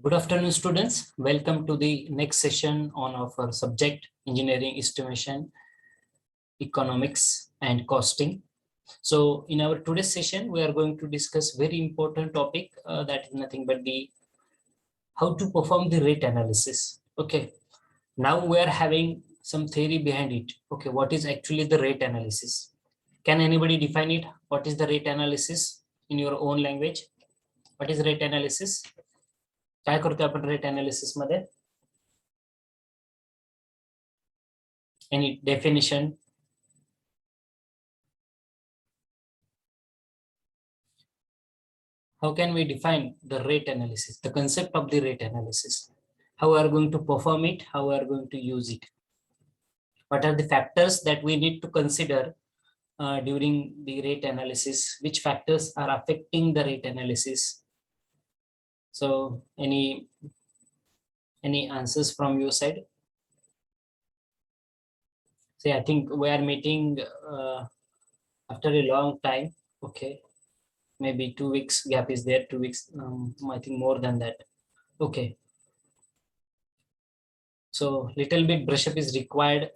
Good afternoon, students. Welcome to the next session on our subject, Engineering Estimation, Economics and Costing. So in our today's session, we are going to discuss very important topic that is nothing but the how to perform the rate analysis. Okay, now we are having some theory behind it. Okay, what is actually the rate analysis? Can anybody define it? What is the rate analysis in your own language? What is rate analysis? काय करतो आपण rate analysis मध्ये any definition? How can we define the rate analysis, the concept of the rate analysis? How we are going to perform it? How we are going to use it? What are the factors that we need to consider during the rate analysis? Which factors are affecting the rate analysis? So any answers from your side? See, I think we are meeting after a long time. Okay, maybe 2 weeks gap is there, 2 weeks, I think more than that. Okay, so little bit brush up is required,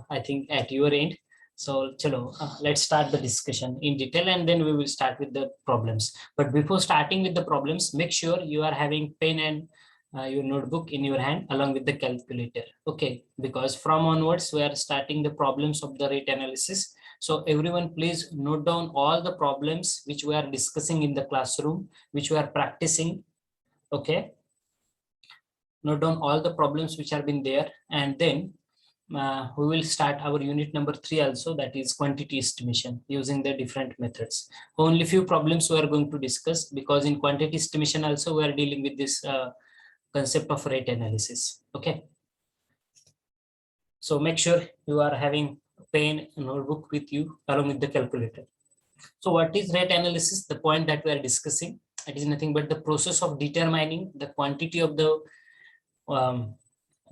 I think at your end. So chalo, let's start the discussion in detail and then we will start with the problems. But before starting with the problems, make sure you are having pen and your notebook in your hand along with the calculator. Okay, because from onwards we are starting the problems of the rate analysis. So everyone please note down all the problems which we are discussing in the classroom, which we are practicing. Okay, note down all the problems which have been there, and then we will start our unit number 3 also, that is quantity estimation using the different methods. Only few problems we are going to discuss, because in quantity estimation also we are dealing with this concept of rate analysis. Okay, so make sure you are having pen and notebook with you along with the calculator. So what is rate analysis? The point that we are discussing, it is nothing but the process of determining the quantity of the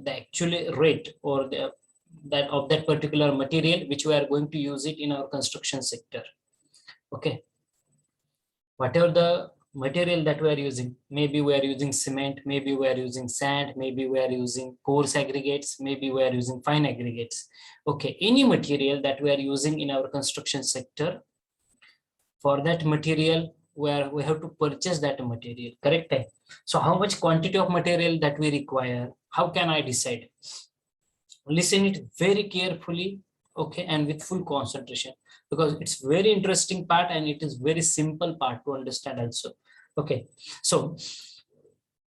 actual rate or that of that particular material which we are going to use it in our construction sector. Okay, whatever the material that we are using, maybe we are using cement, maybe we are using sand, maybe we are using coarse aggregates, maybe we are using fine aggregates. Okay, any material that we are using in our construction sector, for that material where we have to purchase that material, correct? So how much quantity of material that we require, how can I decide? Listen it very carefully, okay, and with full concentration, because it's very interesting part and it is very simple part to understand also. Okay, so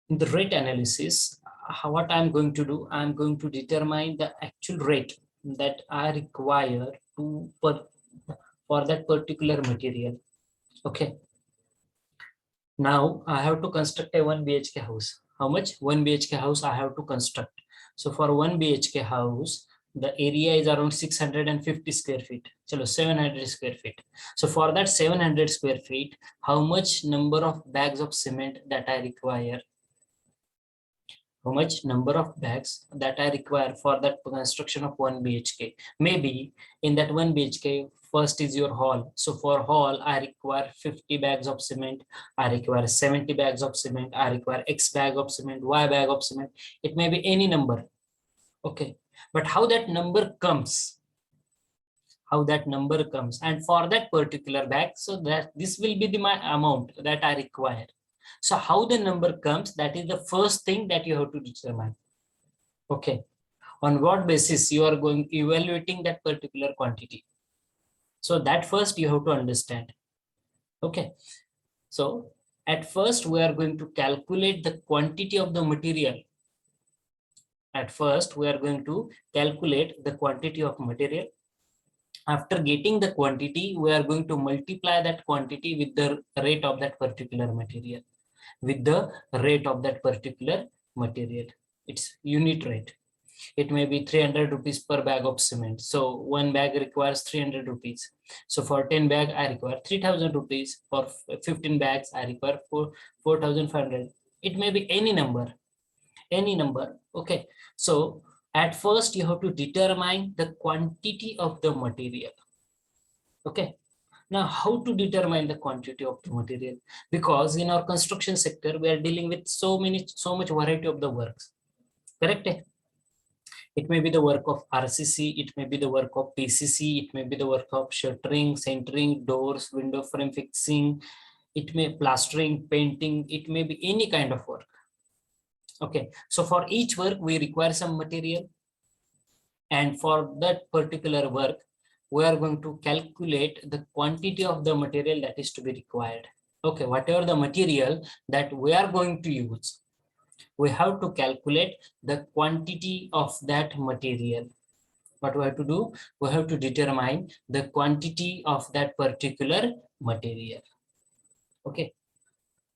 in the rate analysis, what I'm going to do, I'm going to determine the actual rate that I require to for that particular material. Okay, now I have to construct a 1 BHK house. How much? 1 BHK house I have to construct. So for 1 BHK house, the area is around 650 square feet. Chalo, 700 square feet. So for that 700 square feet, how much number of bags of cement that I require? How much number of bags that I require for that construction of 1 BHK? Maybe in that 1 BHK, first is your hall. So for hall, I require 50 bags of cement. I require 70 bags of cement. I require X bag of cement, Y bag of cement. It may be any number. Okay, but how that number comes? How that number comes? And for that particular bag, so that this will be my amount that I require. So how the number comes, that is the first thing that you have to determine. Okay, on what basis you are going evaluating that particular quantity? So that first you have to understand. Okay, so at first we are going to calculate the quantity of the material. At first we are going to calculate the quantity of material. After getting the quantity, we are going to multiply that quantity with the rate of that particular material. With the rate of that particular material, it's unit rate. It may be 300 rupees per bag of cement. So 1 bag requires 300 rupees. So for 10 bag, I require 3000 rupees. For 15 bags, I require 4500. It may be any number, any number. Okay, so at first you have to determine the quantity of the material. Okay, Now, how to determine the quantity of the material? Because in our construction sector, we are dealing with so much variety of the works, correct? It may be the work of RCC, it may be the work of PCC, it may be the work of shuttering, centering, doors, window frame fixing, it may plastering, painting, it may be any kind of work. Okay, so for each work, we require some material. And for that particular work, we are going to calculate the quantity of the material that is to be required. Okay, whatever the material that we are going to use, we have to calculate the quantity of that material. What we have to do? We have to determine the quantity of that particular material. Okay,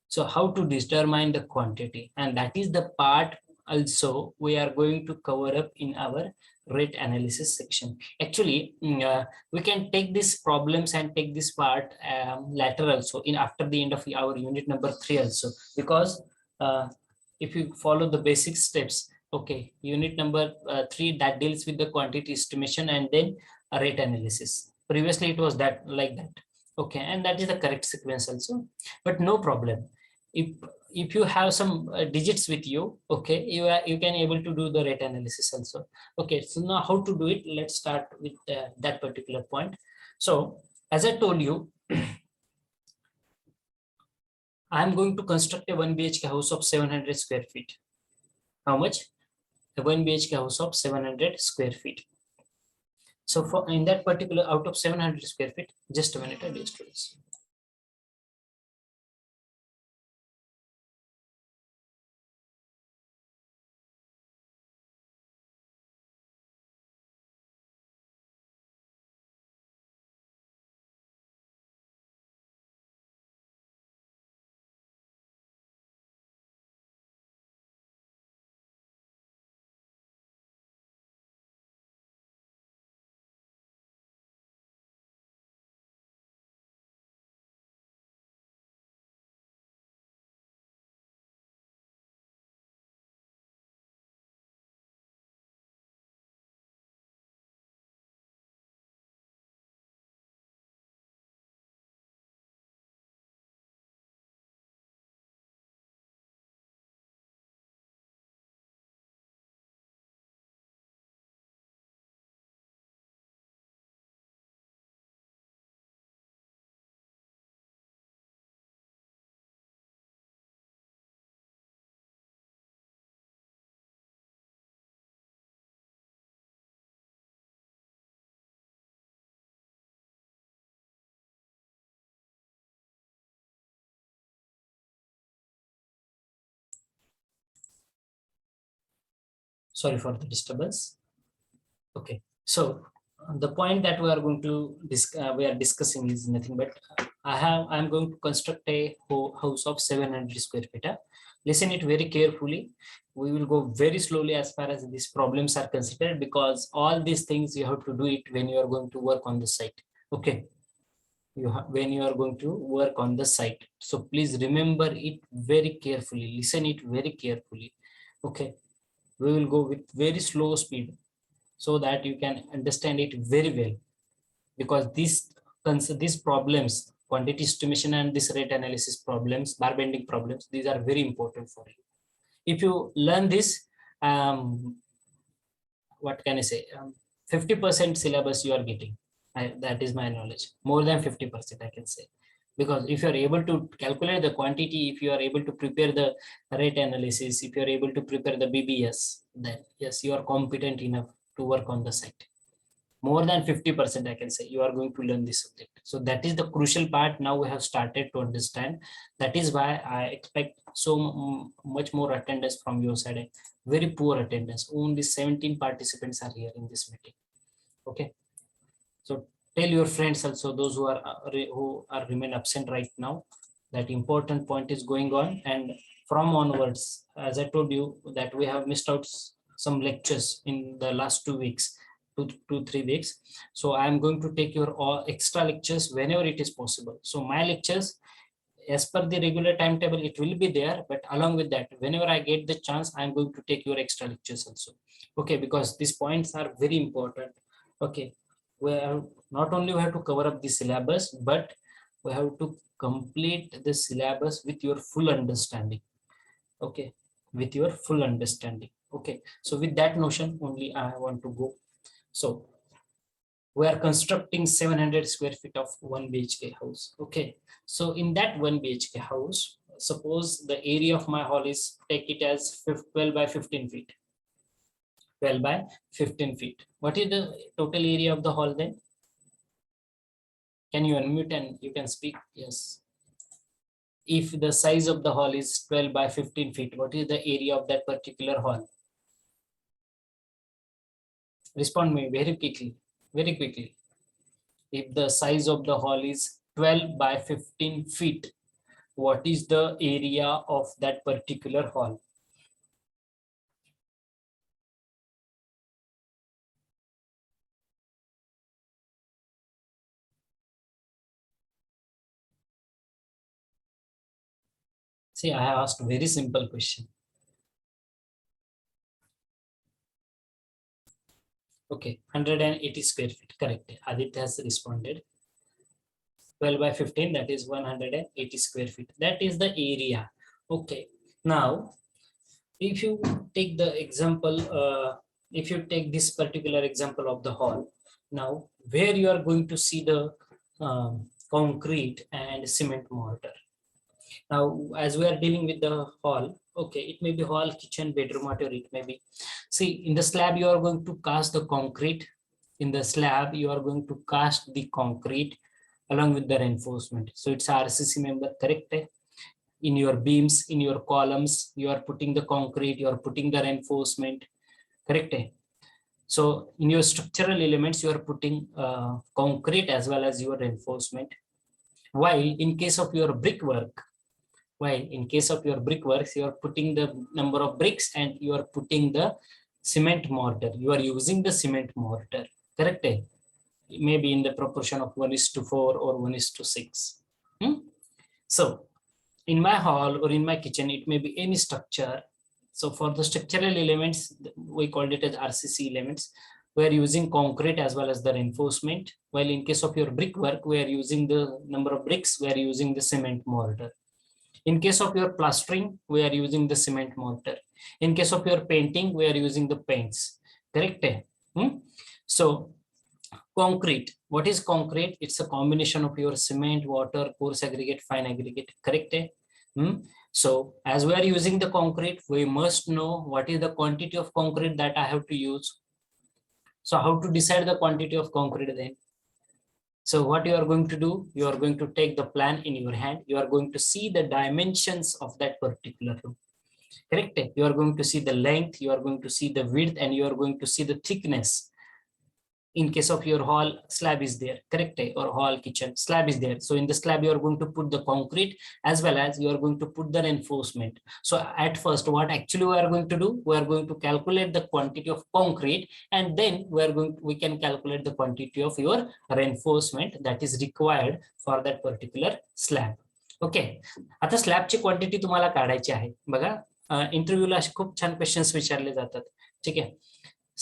so how to determine the quantity? And that is the part also we are going to cover up in our rate analysis section. Actually, we can take these problems and take this part later also in after the end of our unit number 3 also, because if you follow the basic steps, okay, unit number 3 that deals with the quantity estimation and then a rate analysis. Previously it was that like that. Okay, and that is the correct sequence also, but no problem. If you have some digits with you, okay, you can able to do the rate analysis also. Okay, so now how to do it? Let's start with that particular point. So as I told you, I'm going to construct a 1 BHK house of 700 square feet. How much? A 1 BHK house of 700 square feet. So for in that particular, out of 700 square feet, just a minute, I just do this. Sorry for the disturbance. Okay, so the point that we are going to we are discussing is nothing but I'm going to construct a house of 700 square feet. Listen it very carefully. We will go very slowly as far as these problems are considered, because all these things you have to do it when you are going to work on the site. Okay, when you are going to work on the site. So please remember it very carefully. Listen it very carefully. Okay, we will go with very slow speed so that you can understand it very well, because these problems, quantity estimation and this rate analysis problems, bar bending problems, these are very important for you. If you learn this, what can I say, 50% syllabus you are getting. That is my knowledge, more than 50% I can say, because if you are able to calculate the quantity, if you are able to prepare the rate analysis, if you are able to prepare the BBS, then yes, you are competent enough to work on the site. More than 50% I can say you are going to learn this subject. So that is the crucial part. Now we have started to understand. That is why I expect so much more attendance from your side. Very poor attendance. Only 17 participants are here in this meeting. Okay, so tell your friends also, those who are remain absent right now, that important point is going on. And from onwards, as I told you, that we have missed out some lectures in the last 2 weeks, 3 weeks. So I am going to take your all extra lectures whenever it is possible. So my lectures, as per the regular timetable, it will be there, but along with that, whenever I get the chance, I'm going to take your extra lectures also. Okay, because these points are very important. Okay, we Not only we have to cover up the syllabus, but we have to complete the syllabus with your full understanding. Okay, with your full understanding. Okay, so with that notion only I want to go. So we are constructing 700 square feet of 1 BHK house. Okay, so in that 1 BHK house, suppose the area of my hall is, take it as 12 by 15 feet. 12 by 15 feet. What is the total area of the hall then? Can you unmute and you can speak? Yes. If the size of the hall is 12 by 15 feet, what is the area of that particular hall? Respond me very quickly, very quickly. If the size of the hall is 12 by 15 feet, what is the area of that particular hall? See, I have asked very simple question. Okay, 180 square feet, correct. Aditya has responded. 12 by 15, that is 180 square feet. That is the area. Okay, now if you take the example, if you take this particular example of the hall, now where you are going to see the concrete and cement mortar. Now, as we are dealing with the hall, okay, it may be hall, kitchen, bedroom, whatever it may be. See, in the slab, you are going to cast the concrete. In the slab, you are going to cast the concrete along with the reinforcement. So it's RCC member, correct? In your beams, in your columns, you are putting the concrete, you are putting the reinforcement, correct? So in your structural elements, you are putting concrete as well as your reinforcement. While in case of your brickwork, you are putting the number of bricks and you are putting the cement mortar. You are using the cement mortar, correct? Maybe in the proportion of 1:4 or 1:6. So in my hall or in my kitchen, it may be any structure. So for the structural elements, we called it as RCC elements. We are using concrete as well as the reinforcement. While in case of your brickwork, we are using the number of bricks, we are using the cement mortar. In case of your plastering, we are using the cement mortar. In case of your painting, we are using the paints, correct? So concrete, what is concrete? It's a combination of your cement, water, coarse aggregate, fine aggregate, correct? So as we are using the concrete, we must know what is the quantity of concrete that I have to use. So how to decide the quantity of concrete then? So what you are going to do, you are going to take the plan in your hand. You are going to see the dimensions of that particular room, correct? You are going to see the length, you are going to see the width, and you are going to see the thickness. In case of your hall, slab is there, correct? Or hall, kitchen, slab is there. So in the slab, you are going to put the concrete as well as you are going to put the reinforcement. So at first, what actually we are going to do, we are going to calculate the quantity of concrete, and then we can calculate the quantity of your reinforcement that is required for that particular slab. Okay, आता स्लॅबची quantity तुम्हाला काढायची आहे बघा. इंटरव्ह्यूला असे खूप छान questions विचारले जातात, ठीक आहे.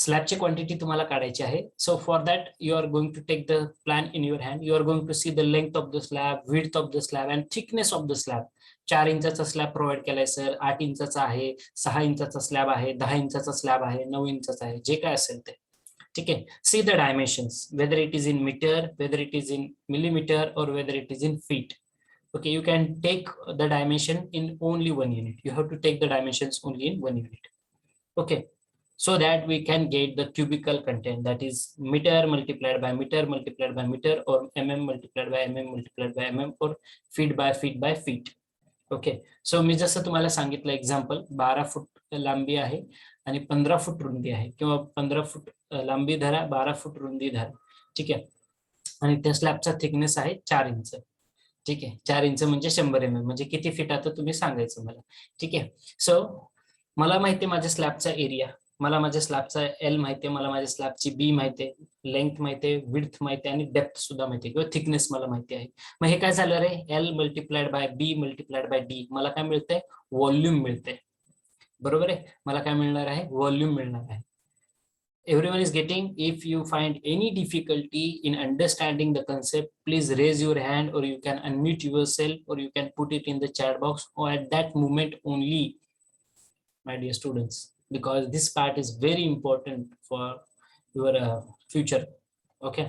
स्लॅबची क्वांटिटी तुम्हाला काढायची आहे. So for that you are going to take the plan in your hand. You are going to see the length of the slab, width of the slab and thickness of the slab. 4 इंचाचा slab provide केलाय sir, 8 इंचाचा आहे, 6 इंचाचा slab आहे, 10 इंचाचा slab आहे, 9 इंचाचा आहे, जे काय असेल ते, ठीक आहे. See the dimensions, whether it is in metre, whether it is in millimetre और whether it is in feet. Okay, you can take the dimension in only 1 unit. You have to take the dimensions only in 1 unit. Okay, so that we can get the cubical content, that is meter multiplied by meter multiplied by meter, or mm multiplied by mm multiplied by mm, or feet by feet by feet. Okay, so मी जसं तुम्हाला सांगितलं example, 12 फूट लांबी आहे आणि 15 फूट रुंदी आहे, किंवा 15 फूट लांबी धरा, 12 फूट रुंदी धरा, ठीक आहे. आणि त्या स्लॅबचा थिकनेस आहे 4 इंच, ठीक आहे. 4 इंच म्हणजे 100 mm, म्हणजे किती फीट आता तुम्ही सांगायचं मला, ठीक आहे. सो मला माहिती आहे माझ्या स्लॅबचा एरिया, मला माझ्या स्लॅबचा एल माहिती आहे, मला माझ्या स्लॅबची बी माहिती आहे, लेंथ माहिती आहे, विड्थ माहिती आहे आणि डेप्थ सुद्धा माहिती आहे, किंवा थिकनेस मला माहिती आहे. मग हे काय झालं रे, L multiplied by B multiplied by D, मला काय मिळतंय, व्हॉल्यूम मिळतंय, बरोबर आहे. मला काय मिळणार आहे, व्हॉल्यूम मिळणार आहे. Everyone is getting? If you find any difficulty in understanding the concept, please raise your hand, or you can unmute yourself, or you can put it in the chat box, or at that moment only, my dear students, because this part is very important for your future. Okay.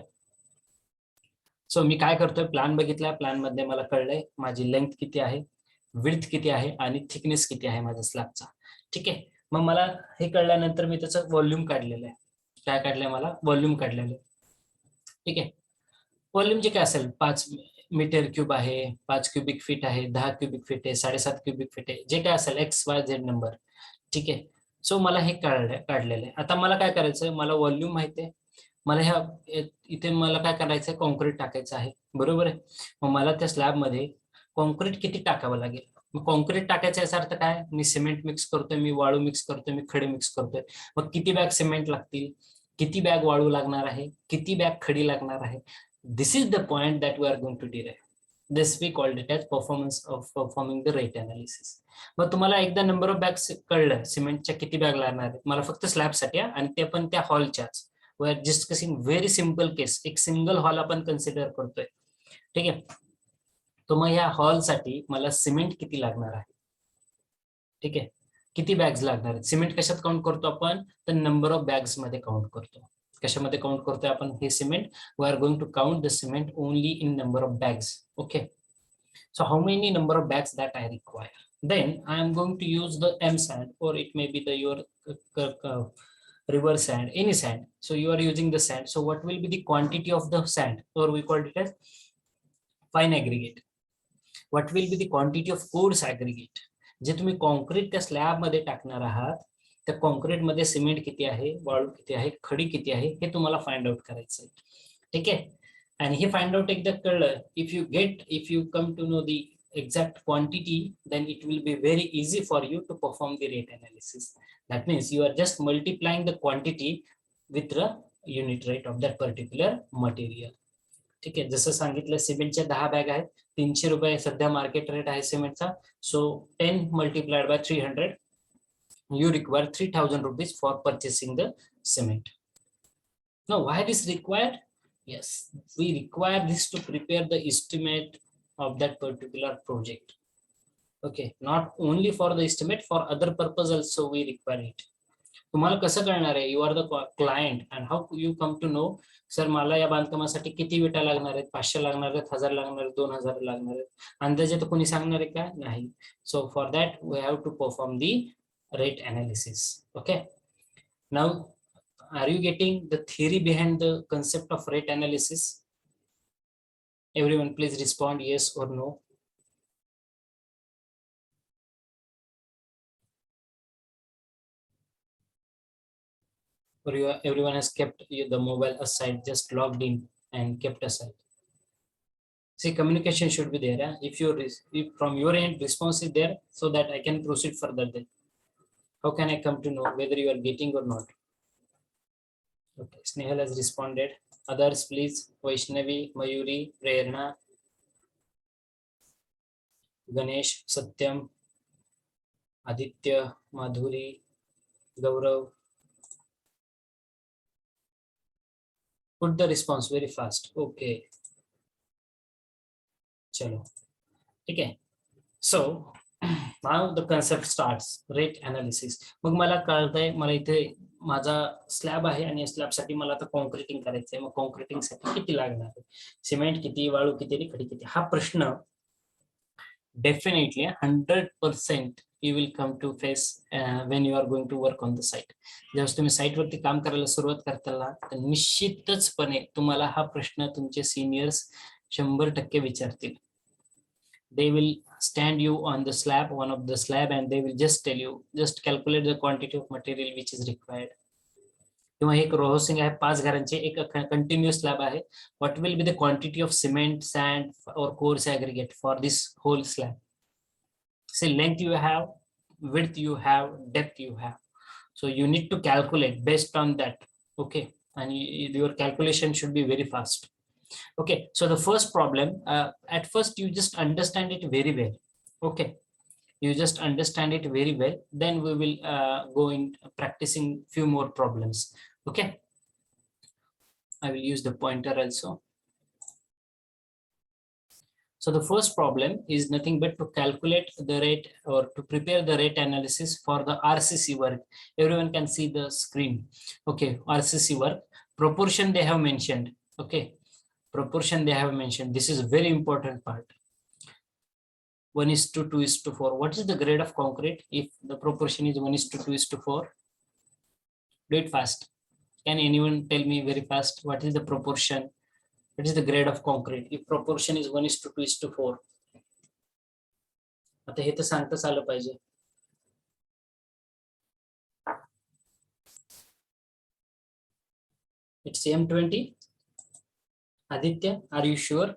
सो मी काय करतोय, plan बघितला, plan मध्ये मला कळलंय माझी length किती आहे, width किती आहे आणि थिकनेस किती आहे माझ्या स्लॅबचा. ठीक आहे. मग मला हे कळल्यानंतर मी त्याचं व्हॉल्यूम काढलेलं आहे. काय काढलंय, मला व्हॉल्यूम काढलेलं आहे. ठीक आहे. व्हॉल्यूम जे काय असेल, 5 मीटर क्यूब आहे, 5 क्युबिक फीट आहे, 10 क्युबिक फीट आहे, 7.5 क्युबिक फीट आहे, जे काय असेल XYZ नंबर. ठीक आहे. सो मला हे काढलेलं आहे. आता मला काय करायचं, मला व्हॉल्यूम माहिती आहे, मला ह्या इथे मला काय करायचं, कॉन्क्रीट टाकायचं आहे, बरोबर आहे. मग मला त्या स्लॅब मध्ये कॉन्क्रीट किती टाकावं लागेल. मग कॉन्क्रीट टाकायचा याचा अर्थ काय, मी सिमेंट मिक्स करतोय, मी वाळू मिक्स करतोय, मी खडे मिक्स करतोय. मग किती बॅग सिमेंट लागतील, किती बॅग वाळू लागणार आहे, किती बॅग खडी लागणार आहे. This is the point that we are going to derive. This we called it as performance of performing the rate analysis. मग तुम्हाला एकदा नंबर ऑफ बॅग्स कळलं, सिमेंटच्या किती बॅग लागणार आहेत, मला फक्त स्लॅबसाठी, आणि ते पण त्या हॉलच्याच. We are discussing very simple case, एक सिंगल हॉल आपण कन्सिडर करतोय. ठीक आहे. तर मग ह्या हॉलसाठी मला सिमेंट किती लागणार आहे. ठीक आहे. किती बॅग्स लागणार आहेत. सिमेंट कशात काउंट करतो आपण, तर नंबर ऑफ बॅग्स मध्ये काउंट करतो. कशामध्ये काउंट करतोय आपण हे cement, we are going to count the cement only in number of bags. Okay. So how many number of bags that I require? Then I am going to use the M sand, or it may be the your river sand, any sand. So you are using the sand. So what will be the quantity of the sand, or we call it as fine aggregate. What will be the quantity of coarse aggregate? जे तुम्ही concrete त्या slab मध्ये टाकणार आहात, त्या concrete मध्ये cement किती आहे, वाळू किती आहे, खडी किती आहे, हे तुम्हाला फाइंड आउट करायचं आहे. ठीक आहे. आणि हे फाइंड आउट एकदा कळलं, if you come to know the exact quantity, then it will be very easy for you to perform the rate analysis. That means you are just multiplying the quantity with the unit rate of that particular material. ठीक आहे. जसं सांगितलं, सिमेंटच्या 10 bag आहेत, 300 रुपये सध्या market rate आहे सिमेंटचा. सो 10 multiplied by 300, you require 3000 rupees for purchasing the cement. Now why this required? Yes, we require this to prepare the estimate of that particular project. Okay, not only for the estimate, for other purpose also we require it. तुम्हाला कसं कळणार आहे, you are the client, and how you come to know, sir मला या बांधकामासाठी किती विटा लागणार आहेत, 500 लागणार आहेत, 1000 लागणार आहेत, 2000 लागणार आहेत, अंदाजे तर कोणी सांगणार आहे का, नाही. So for that we have to perform the rate analysis. Okay. Now are you getting the theory behind the concept of rate analysis? Everyone please respond yes or no. Or everyone has kept the mobile aside, just logged in and kept aside. See, communication should be there. If from your end response is there, so that I can proceed further, then how can I come to know whether you are getting or not? Okay, Snehal has responded. Others please. Vaishnavi, Mayuri, Prerna, Ganesh, Satyam, Aditya, Madhuri, Gaurav. Put the response very fast. Okay. Chalo. Okay. So now the concept starts, rate analysis. मग मला कळतंय, मला इथे माझा slab आहे आणि स्लॅबसाठी मला आता concreting करायचंय. मग कॉन्क्रीटिंग साठी किती लागणार आहे, सिमेंट किती, वाळू किती आणि खडी किती, हा प्रश्न definitely 100% you will come to face when you are going to work on the site. जेव्हा तुम्ही साईट वरती काम करायला सुरुवात करताना, तर निश्चितचपणे तुम्हाला हा प्रश्न तुमचे सिनियर्स 100% विचारतील. They will stand you on the slab, one of the slab, and they will just tell you, just calculate the quantity of material which is required. किंवा एक रो हाउसिंग आहे, 5 घरांचे एक कंटिन्युअस स्लॅब आहे. What will be the quantity of cement, sand or coarse aggregate for this whole slab? Say length you have, width you have, depth you have. So you need to calculate based on that. Okay, and your calculation should be very fast. Okay, so the first problem, at first you just understand it very well. Okay, you just understand it very well, then we will go in practicing few more problems. Okay, I will use the pointer also. So the first problem is nothing but to calculate the rate or to prepare the rate analysis for the RCC work. Everyone can see the screen. Okay, RCC work, proportion they have mentioned. Okay, proportion they have mentioned. This is a very important part. 1:2, 2:4. What is the grade of concrete if the proportion is 1:2, 2:4? Do it fast. Can anyone tell me very fast what is the proportion? What is the grade of concrete if proportion is 1:2, 2:4? आता हे तर सांगताच आलं पाहिजे. It's M20. Aditya, are you sure?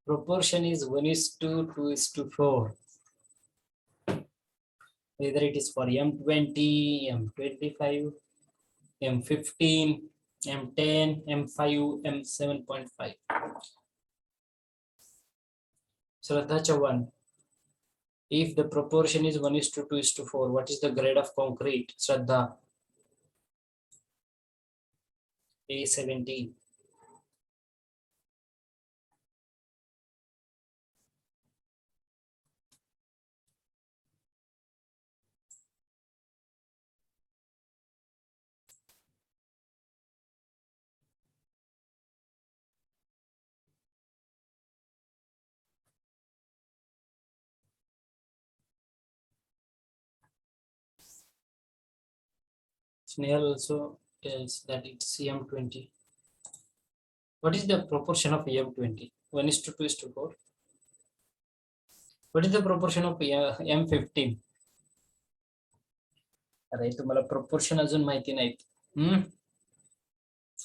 Proportion is 1:2, 2:4. Whether it is for M20, M25, M15, M10, M5, M7.5. Shraddha Chauhan, if the proportion is 1:2, 2:4, what is the grade of concrete? Shraddha. A17. Snehal also tells that it's M20. What is the proportion of M20? 1:2, 2:4. What is the proportion of M15? अरे तुम्हाला proportion अजून माहिती नाहीत.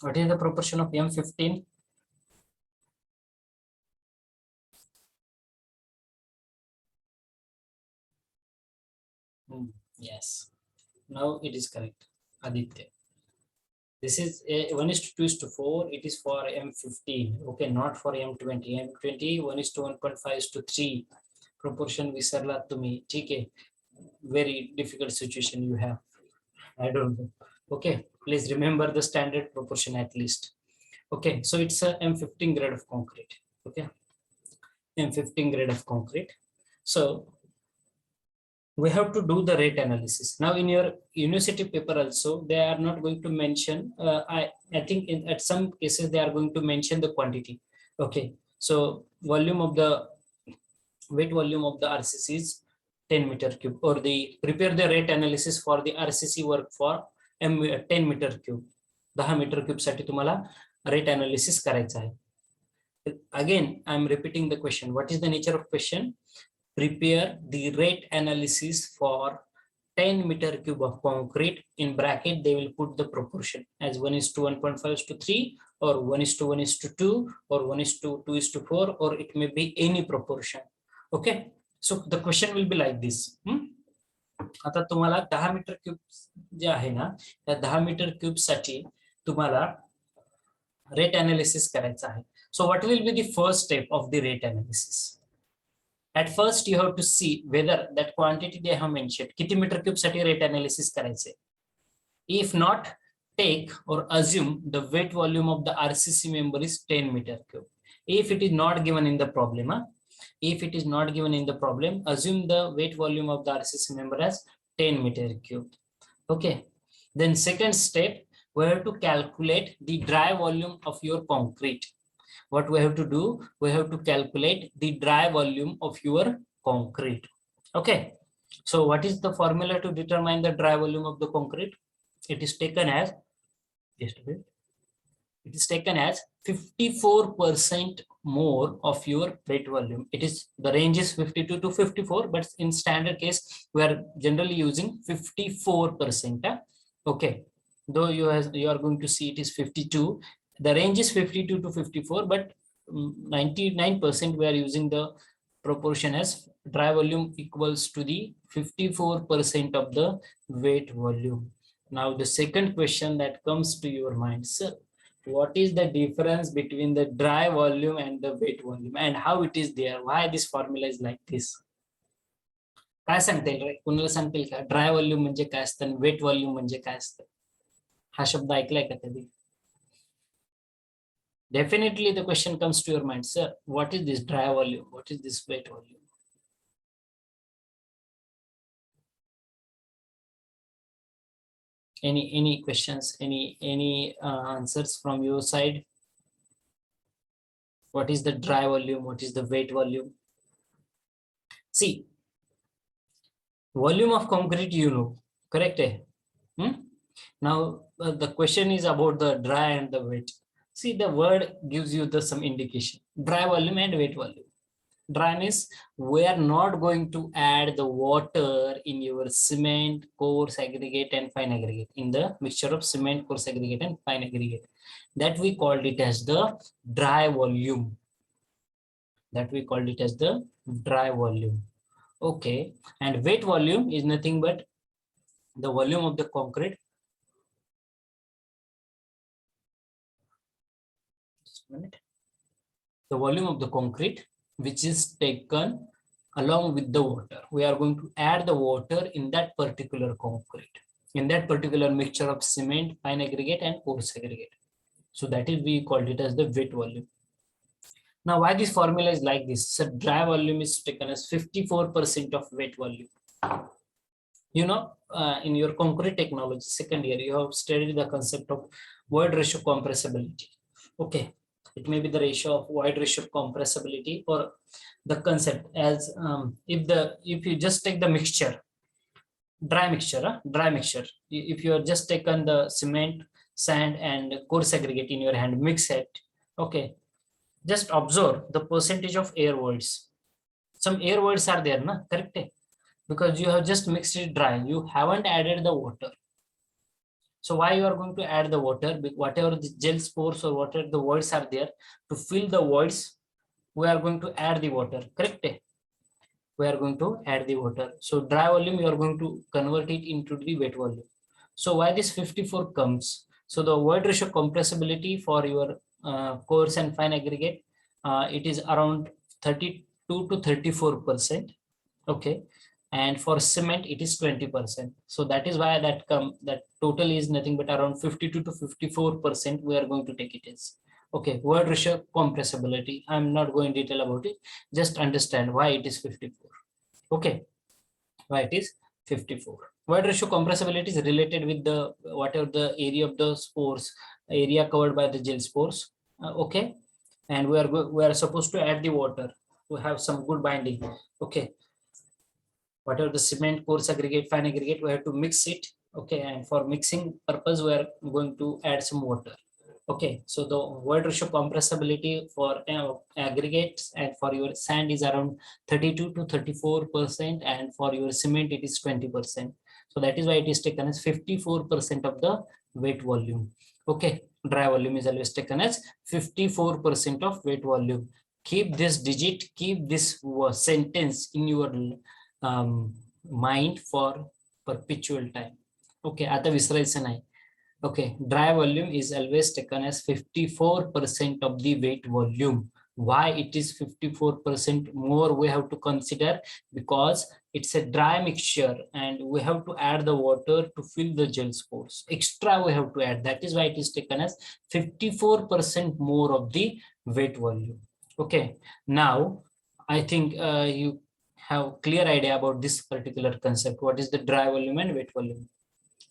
What is the proportion of M15? Yes. Now it is correct. Aditya. This is 1:2:4. It is for M15. Okay, not for M20. M20 1:1.5:3. Proportion विसरलात तुम्ही. ठीक आहे. Very difficult situation you have. I don't know. Okay, please remember the standard proportion at least. Okay, so it's a M15 grade of concrete. Okay, M15 grade of concrete. So we have to do the rate analysis. Now in your university paper also, they are not going to mention, I think at some cases they are going to mention the quantity. Okay, so volume of the weight volume of the RCC is 10 meter cube, or the prepare the rate analysis for the RCC work for 10 meter cube. 10 meter cube साठी तुम्हाला rate analysis करायचं आहे. Again, I'm repeating the question. What is the nature of question? Prepare the rate analysis for 10 meter cube of concrete. In bracket, they will put the proportion as 1:1.5:3, or 1:1:2, or 1:2:4, or it may be any proportion. Okay, so the question will be like this. आता तुम्हाला 10 metre cube जे आहे ना, त्या 10 metre cube साठी तुम्हाला rate analysis करायचं आहे. So what will be the first step of the rate analysis? At first you have to see whether that quantity they have mentioned, किती मीटर क्यूब साठी rate analysis करायचे. If not, take or assume the weight volume of the RCC member is 10 meter cube. If it is not given in the problem, if it is not given in the problem, assume the weight volume of the RCC member as 10 meter cube. Okay. Then second step, we have to calculate the dry volume of your concrete. What we have to do, we have to calculate the dry volume of your concrete. Okay. So what is the formula to determine the dry volume of the concrete? It is taken as, just a bit, it is taken as 54% more of your weight volume. It is, the range is 52 to 54, but in standard case, we are generally using 54%. Okay, though you are going to see it is 52. The range is 52 to 54, but 99% we are using the proportion as dry volume equals to the 54% of the weight volume. Now the second question that comes to your mind, sir, what is the difference between the dry volume and the weight volume, and how it is there? Why this formula is like this? काय सांगता येईल रे? कुणाला सांगता येईल का dry volume म्हणजे काय असतं आणि वेट व्हॉल्यूम म्हणजे काय असतं? हा शब्द ऐकलाय का कधी? Definitely the question comes to your mind, sir, what is this dry volume? What is this wet volume? Any questions, any answers from your side? What is the dry volume? What is the wet volume? See, volume of concrete, you know, correct? Hmm? Now the question is about the dry and the wet. See, the word gives you the some indication: dry volume and wet volume. Dryness, we are not going to add the water in your cement, coarse aggregate and fine aggregate, in the mixture of cement, coarse aggregate and fine aggregate. That we called it as the dry volume. That we called it as the dry volume. Okay, and wet volume is nothing but the volume of the concrete. Just a minute. The volume of the concrete which is taken along with the water. We are going to add the water in that particular concrete, in that particular mixture of cement, fine aggregate and coarse aggregate. So that is, we called it as the wet volume. Now, why this formula is like this? So dry volume is taken as 54% of wet volume. You know, in your concrete technology, second year, you have studied the concept of void ratio compressibility. Okay, it may be the ratio of void ratio compressibility, or the concept as if you just take the mixture, dry mixture. If you are just taken the cement, sand and coarse aggregate in your hand, mix it. Okay, just observe the percentage of air voids. Some air voids are there, na? Correct? Because you have just mixed it dry, you haven't added the water. So why you are going to add the water? Whatever the gel spores or whatever the voids are there, to fill the voids, we are going to add the water. Correct? We are going to add the water. So dry volume, you are going to convert it into the wet volume. So why this 54 comes? So the void ratio compressibility for your coarse and fine aggregate, it is around 32 to 34%. Okay, and for cement it is 20%. So that is why that total is nothing but around 52 to 54% we are going to take it as. Okay, void ratio compressibility, I'm not going detail about it, just understand why it is 54. Okay, why it is 54. Void ratio compressibility is related with the whatever the area of the spores, area covered by the gel spores. Okay, and we are supposed to add the water to have some good binding. Okay, whatever the cement, coarse aggregate, fine aggregate, we have to mix it. Okay, and for mixing purpose, we are going to add some water. Okay, so the void ratio compressibility for aggregates and for your sand is around 32 to 34%, and for your cement it is 20%. So that is why it is taken as 54% of the wet volume. Okay, dry volume is always taken as 54% of wet volume. Keep this digit, keep this sentence in your mind for perpetual time. Okay, आता विसरायचं नाही. Okay, dry volume is always taken as 54% of the wet volume. Why it is 54% more we have to consider? Because it's a dry mixture and we have to add the water to fill the gel spores. Extra we have to add. That is why it is taken as 54% more of the wet volume. Okay, now I think you have clear idea about this particular concept. What is the dry volume and wet volume?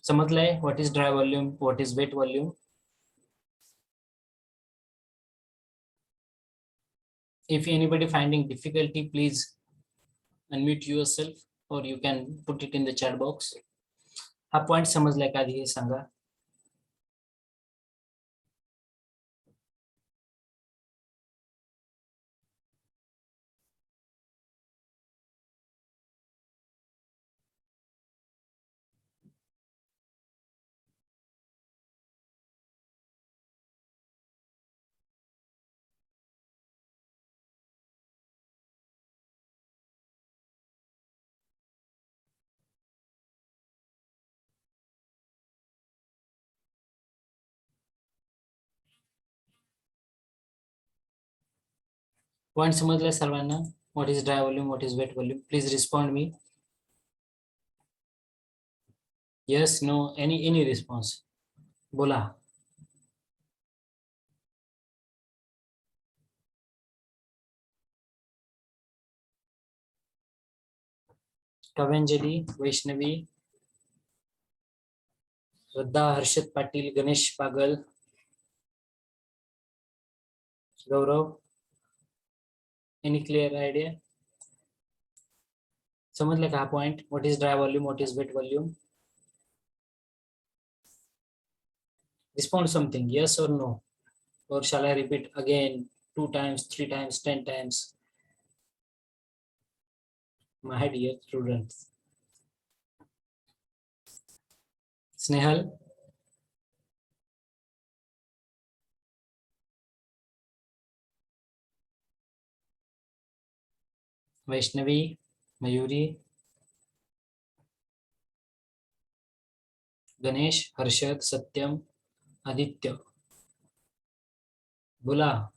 समझ what is dry volume, what is wet volume? If anybody finding difficulty, please unmute yourself or you can put it in the chat box. हा point समजलाय का आधी हे सांगा. Point समजलाय सर्वांना? What is dry volume, what is wet volume? Please respond me. Yes, no, any response. Bola. Kavanjali, Vaishnavi, Radha, Harshit Patil, Ganesh Pagal, Gaurav. Any clear idea? समझ ले कहा point? What is dry volume? What is wet volume? Respond something, yes or no? Or shall I repeat again 2 times, 3 times, 10 times? My dear students. Snehal, Vaishnavi, Mayuri, Ganesh, Harshad, Satyam, Aditya. Bola.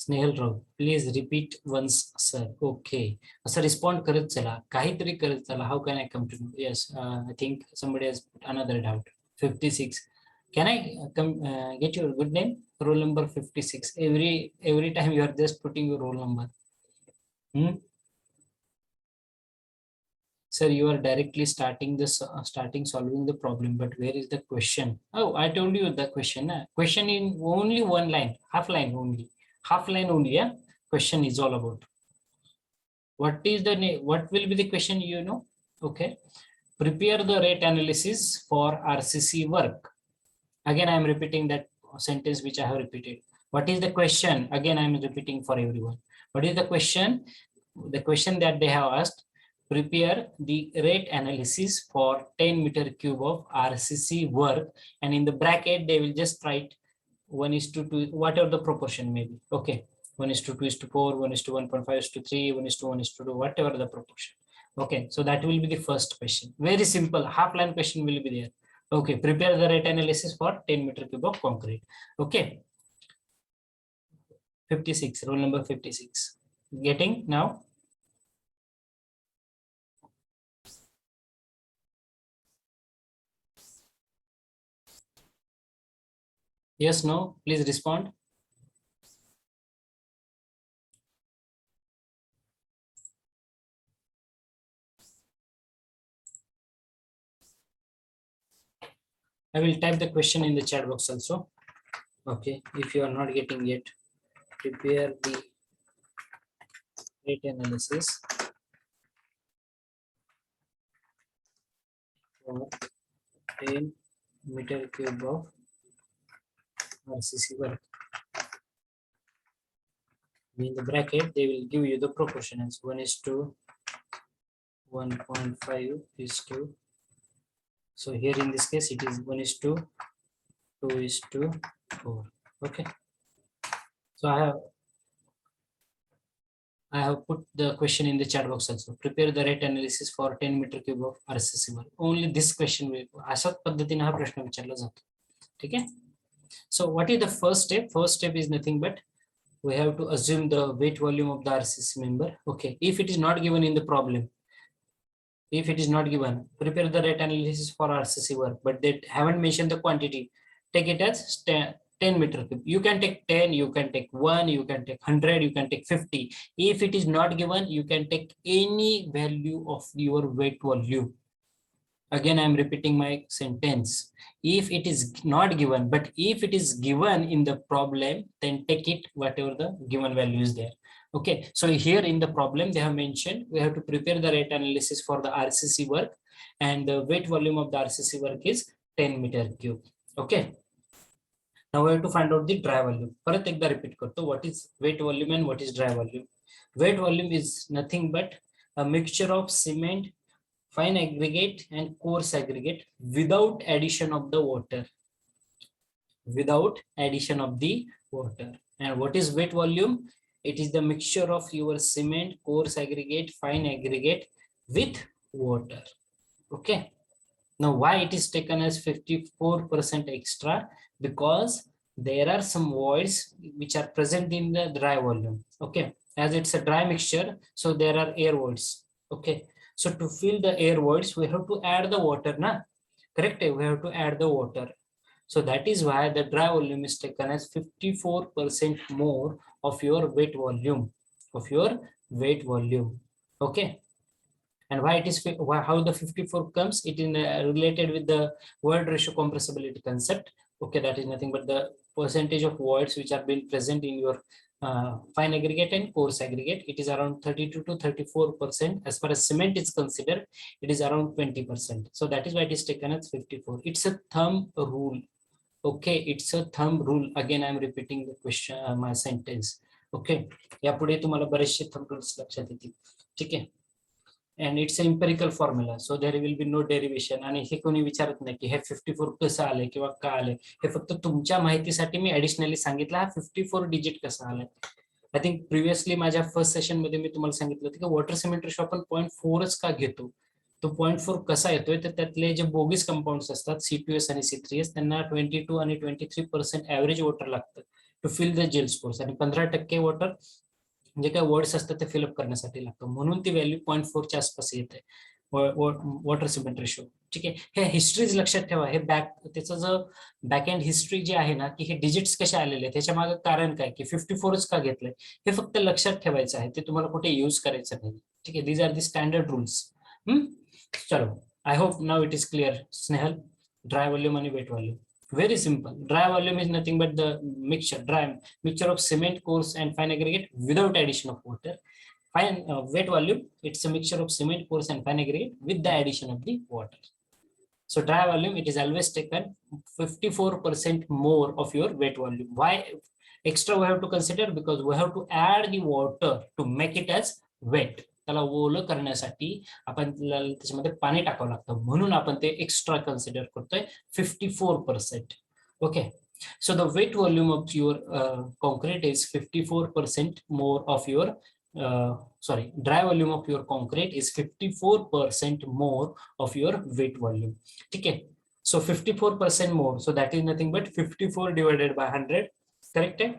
Snehal Rao please repeat once sir okay असं respond करत चला काहीतरी करत चला how can I come to know yes I think somebody has put another doubt 56 can I come get your good name roll number 56 every time you are just putting your roll number hmm? Sir, you are directly starting this starting solving the problem but where is the question? Oh, I told you the question question in only one line half line only yeah question is all about what is the what will be the question you know okay prepare the rate analysis for RCC work again I am repeating that sentence which I have repeated what is the question again I am repeating for everyone what is the question that they have asked prepare the rate analysis for 10 meter cube of RCC work and in the bracket they will just write 1 is to 2 whatever the proportion may be okay 1 is to 2 is to 4 1 is to 1.5 is to 3 1 is to 1 is to 2 whatever the proportion okay so that will be the first question very simple half line question will be there okay prepare the rate analysis for 10 meter cube of concrete okay 56 rule number 56 getting now yes no please respond I will type the question in the chat box also okay if you are not getting it prepare the rate analysis for 10 meter cube of RCC work. In the bracket, they will give you the proportions 1 is to 1.5 is to. So here in this case, it is 1 is to 2 is to 4. Okay. So I have put the question in the chat box also. Prepare the rate analysis for 10 meter cube of RCC work. Only this question will. अशाच पद्धतीने हा प्रश्न विचारला जातो. ठीक आहे. So what is the first step? First step is nothing but we have to assume the weight volume of the RCC member. Okay, if it is not given in the problem, if it is not given, prepare the rate analysis for RCC work, but they haven't mentioned the quantity. Take it as 10 meter cube. You can take 10, you can take 1, you can take 100, you can take 50. If it is not given, you can take any value of your weight volume. Again I am repeating my sentence if it is not given but if it is given in the problem then take it whatever the given value is there okay so here in the problem they have mentioned we have to prepare the rate analysis for the RCC work and the weight volume of the RCC work is 10 meter cube okay now we have to find out the dry volume परत एकदा repeat करतो what is weight volume and what is dry volume weight volume is nothing but a mixture of cement fine aggregate and coarse aggregate without addition of the water and what is weight volume it is the mixture of your cement coarse aggregate fine aggregate with water okay now why it is taken as 54% extra because there are some voids which are present in the dry volume. Okay, as it's a dry mixture, so there are air voids. Okay, so to fill the air voids, we have to add the water, na? Correct, we have to add the water. So that is why the dry volume is taken as 54% more of your wet volume, of your wet volume. Okay, and why it is how the 54 comes, it is related with the void ratio compressibility concept. Okay, that is nothing but the percentage of voids which are being present in your fine aggregate and coarse aggregate. It is around 32 to 34%. As far as cement is considered, it is around 20%. So that is why it is taken as 54. It's a thumb rule. Okay, it's a thumb rule. Again, I'm repeating the question, my sentence. Okay, यापुढे तुम्हाला बरेचसे thumb rules लक्षात येतील. ठीक आहे. And it's an empirical formula, so there will be no derivation. आणि हे कोणी विचारत नाही की हे 54 कसं आलंय किंवा का आलंय. हे फक्त तुमच्या माहितीसाठी मी ऍडिशनली सांगितलं हा 54 डिजिट कसा आलाय. आय थिंक प्रिव्हियसली माझ्या फर्स्ट सेशन मध्ये मी तुम्हाला सांगितलं होतं की वॉटर सिमेंट रेशो आपण 0.4च का घेतो. तो 0.4 कसा येतोय, तर त्यातले जे बोगीस कंपाऊंड्स असतात C2S आणि C3S त्यांना 22 आणि 23% ऍव्हरेज वॉटर लागतं to fill the gel spores, आणि 15% वॉटर जे काय वर्ड्स असतात ते फिलअप करण्यासाठी लागतं. म्हणून ती व्हॅल्यू 0.4 च्या आसपास येते वॉटर सिमेंट रेशो. ठीक आहे, हे हिस्ट्रीज लक्षात ठेवा. हे त्याचं जो बॅक एंड हिस्ट्री जी आहे ना, की हे डिजिट्स कसे आलेले आहेत, त्याच्या मागे कारण काय, की 54च का घेतलंय, हे फक्त लक्षात ठेवायचं आहे. ते तुम्हाला कुठे यूज करायचं नाही. ठीक आहे, these are the standard rules. चलो, I hope now it is clear. Snehal, dry volume आणि wet volume. Very simple. Dry volume is nothing but the dry mixture of cement, coarse, and fine aggregate without addition of water. Wet volume, it's a mixture of cement, coarse, and fine aggregate with the addition of the water. So dry volume, it is always taken 54% more of your wet volume. Why extra we have to consider? Because we have to add the water to make it as wet. त्याला ओलं करण्यासाठी आपण त्याच्यामध्ये पाणी टाकावं लागतं, म्हणून आपण ते एक्स्ट्रा कन्सिडर करतोय 54%. Okay, so the weight volume of your concrete is 54% more of your dry volume of your concrete is 54% more of your weight volume. ठीक आहे, so 54% more, so that is nothing but 54 divided by 100. Correct है?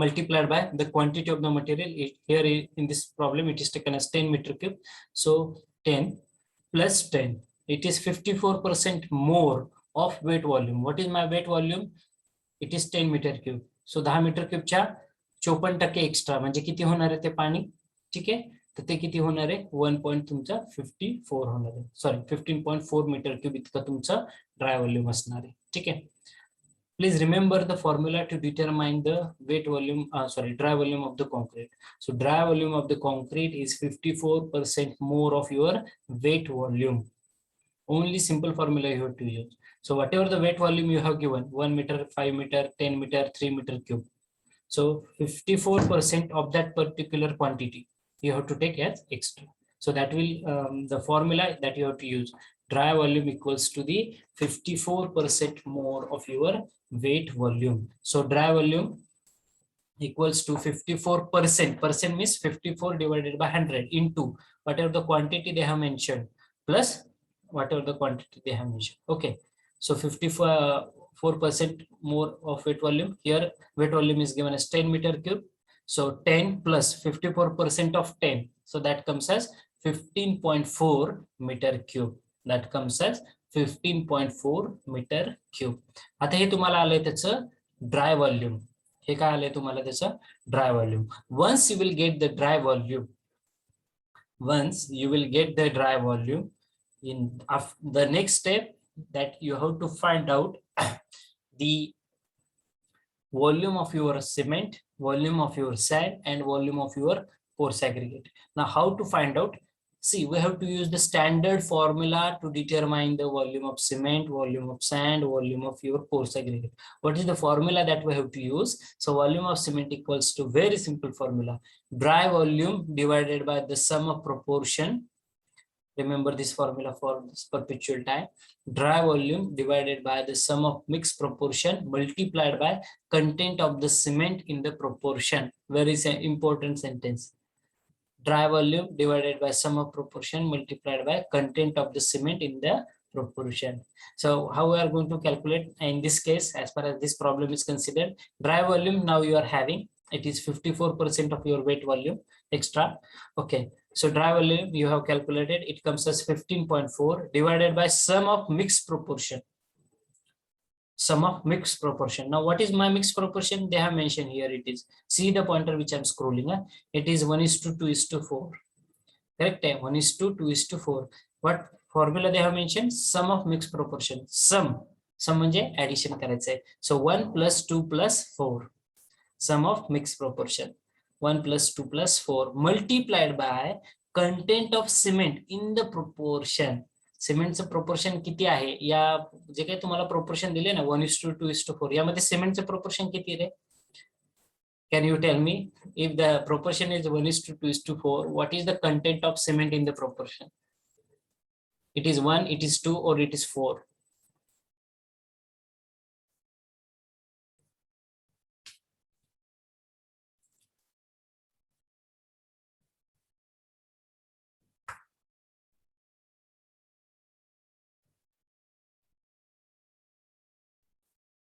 Multiplied by the quantity of the material. Here in this problem it is taken as 10 meter cube, so 10 plus 10, it is 54% more of weight volume. What is my weight volume? It is 10 meter cube, so 10 meter cube च्या 54% extra म्हणजे किती होणार आहे ते पाणी. ठीक आहे, तर ते किती होणार आहे, 1.54 होणार आहे. सॉरी, 15.4 मीटर क्यूब इतका तुमचा ड्राय व्हॉल्यूम असणार आहे. ठीक आहे, please remember the formula to determine the dry volume of the concrete. So dry volume of the concrete is 54% more of your weight volume. Only simple formula you have to use. So whatever the weight volume you have given, 1 meter, 5 meter, 10 meter, 3 meter cube. So 54% of that particular quantity you have to take as extra. So that will the formula that you have to use. Dry volume equals to the 54% more of your weight volume. So dry volume equals to 54%. Percent means 54 divided by 100 into whatever the quantity they have mentioned plus whatever the quantity they have mentioned. Okay, so 54% more of weight volume. Here weight volume is given as 10 meter cube. So 10 plus 54% of 10, so that comes as 15.4 meter cube. That comes as 15.4 meter cube. आता हे तुम्हाला आलंय त्याचं dry volume. हे काय आलंय तुम्हाला त्याचं dry volume. Once you will get the dry volume, in the next step that you have to find out the volume of your cement, volume of your sand, and volume of your coarse aggregate. Now how to find out? See, we have to use the standard formula to determine the volume of cement, volume of sand, volume of your coarse aggregate. What is the formula that we have to use? So volume of cement equals to very simple formula, dry volume divided by the sum of proportion. Remember this formula for this perpetual time. Dry volume divided by the sum of mixed proportion multiplied by content of the cement in the proportion. Very important sentence. Dry volume divided by sum of proportion multiplied by content of the cement in the proportion. So how we are going to calculate in this case, as far as this problem is considered, dry volume now you are having, it is 54% of your wet volume extra. Okay, so dry volume you have calculated, it comes as 15.4 divided by sum of mixed proportion. Sum of mixed proportion. Now what is my mixed proportion? They have mentioned here, it is, see the pointer which I'm scrolling, it is 1:2:4. Correct? 1:2:4. What formula they have mentioned? Sum of mixed proportion. Sum म्हणजे addition करायचं आहे. So 1 + 2 + 4. Sum of mixed proportion. 1 + 2 + 4 multiplied by content of cement in the proportion. सिमेंटचं proportion किती आहे, या जे काही तुम्हाला proportion दिले ना 1:2:4, यामध्ये सिमेंटचं प्रोपोर्शन किती रे? Can you tell me, if the proportion is 1:2:4, what is the content of cement in the proportion? It is 1, it is 2, or it is 4?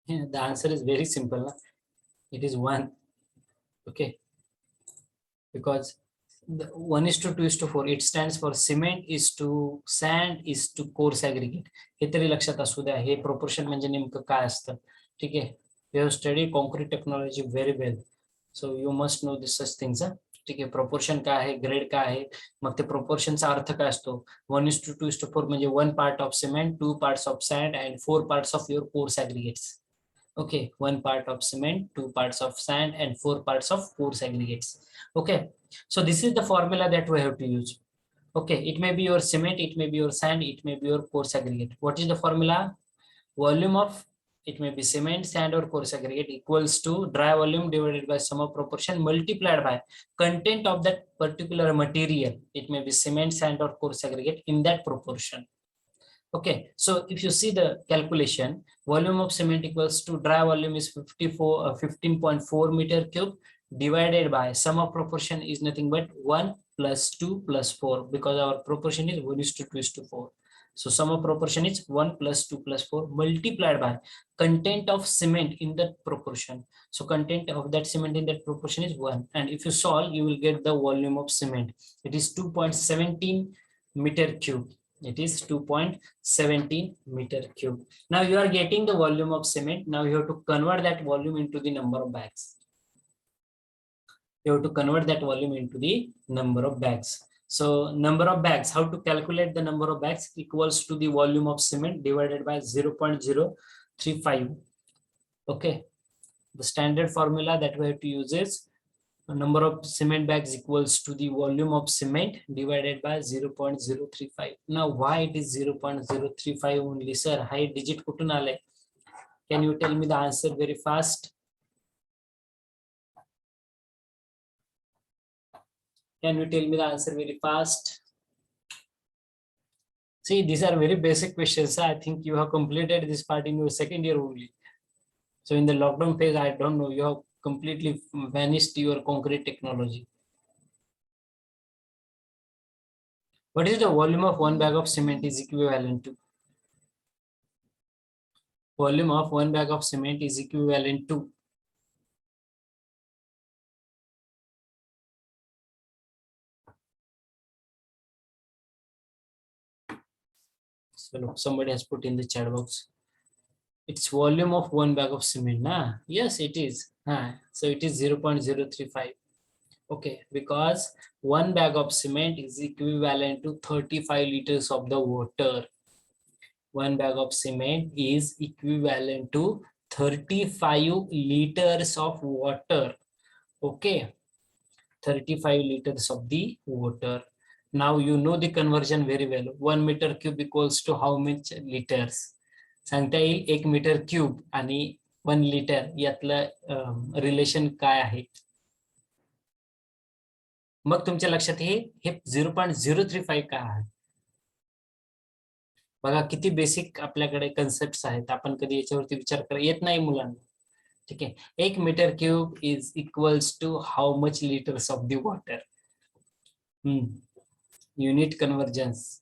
Yeah, the answer is very simple. It is 1. Okay, because the 1:2:4, it stands for cement is to sand is to coarse aggregate. हे तरी लक्षात असू द्या, हे proportion म्हणजे नेमकं काय असतं. ठीक आहे, you have studied concrete technology very well, so you must know this such things. ठीक आहे, प्रोपोर्शन काय आहे, ग्रेड काय आहे, मग ते प्रोपोर्शनचा अर्थ काय असतो. 1:2:4 म्हणजे 1 part of cement, 2 parts of sand, and 4 parts of your coarse aggregates. Okay, 1 part of cement, 2 parts of sand, and 4 parts of coarse aggregates. Okay, so this is the formula that we have to use. Okay, it may be your cement, it may be your sand, it may be your coarse aggregate. What is the formula? Volume of, it may be cement, sand, or coarse aggregate, equals to dry volume divided by sum of proportion multiplied by content of that particular material. It may be cement, sand, or coarse aggregate in that proportion. Okay, so if you see the calculation, volume of cement equals to dry volume is 15.4 meter cube divided by sum of proportion is nothing but 1 + 2 + 4, because our proportion is 1:2:4. So sum of proportion is 1 + 2 + 4 multiplied by content of cement in that proportion. So content of that cement in that proportion is 1, and if you solve, you will get the volume of cement. It is 2.17 meter cube. It is 2.17 meter cube. Now you are getting the volume of cement. Now you have to convert that volume into the number of bags. You have to convert that volume into the number of bags. So number of bags, how to calculate the number of bags? Equals to the volume of cement divided by 0.035. Okay, the standard formula that we have to use is number of cement bags equals to the volume of cement divided by 0.035. Now why it is 0.035 only, sir? High digit kutun आले? Can you tell me the answer very fast? Can you tell me the answer very fast? See, these are very basic questions. I think you have completed this part in your second year only. So in the lockdown phase, I don't know, you have completely vanished your concrete technology. What is the volume of 1 bag of cement is equivalent to? Volume of 1 bag of cement is equivalent to? So look, somebody has put in the chat box. It's volume of 1 bag of cement. Nah? Yes, it is. So it is 0.035. Okay, because 1 bag of cement is equivalent to 35 liters of the water. 1 bag of cement is equivalent to 35 liters of water. Okay, 35 liters of the water. Now you know the conversion very well. 1 meter cube equals to how much liters? सांगता येईल 1 metre cube आणि 1 litre यातलं relation काय आहे? मग तुमच्या लक्षात हे 0.035 काय आहे? बघा किती बेसिक आपल्याकडे कन्सेप्ट्स आहेत, आपण कधी याच्यावरती विचार करत येत नाही मुलांना. ठीक आहे, 1 metre cube is equals to how much litres of the water. Unit conversions.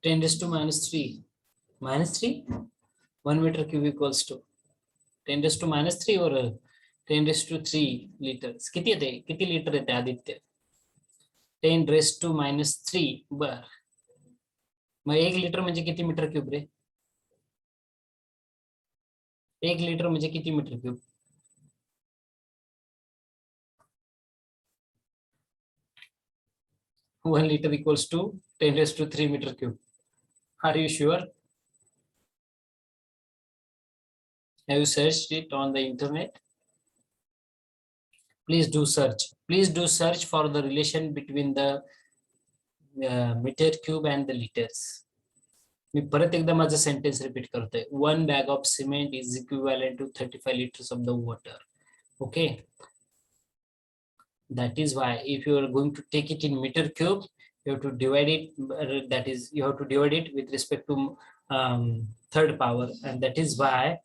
10⁻³ -3 1 meter cube equals to 10⁻³ or 10⁻³ liters. किती येते, किती लिटर येते आदित्य? 10⁻³ बर. मग 1 लिटर म्हणजे किती मीटर क्यूब रे? 1 लिटर म्हणजे किती metre cube? One liter equals to 10⁻³ meter cube. Are you sure? Have you searched it on the internet? Please do search. Please do search for the relation between the meter cube and the liters. मी परत एकदा माझं sentence repeat करतोय. 1 bag of cement is equivalent to 35 liters of the water. Okay. That is why if you are going to take it in meter cube, you have to divide it. That is, you have to divide it with respect to third power, and that is why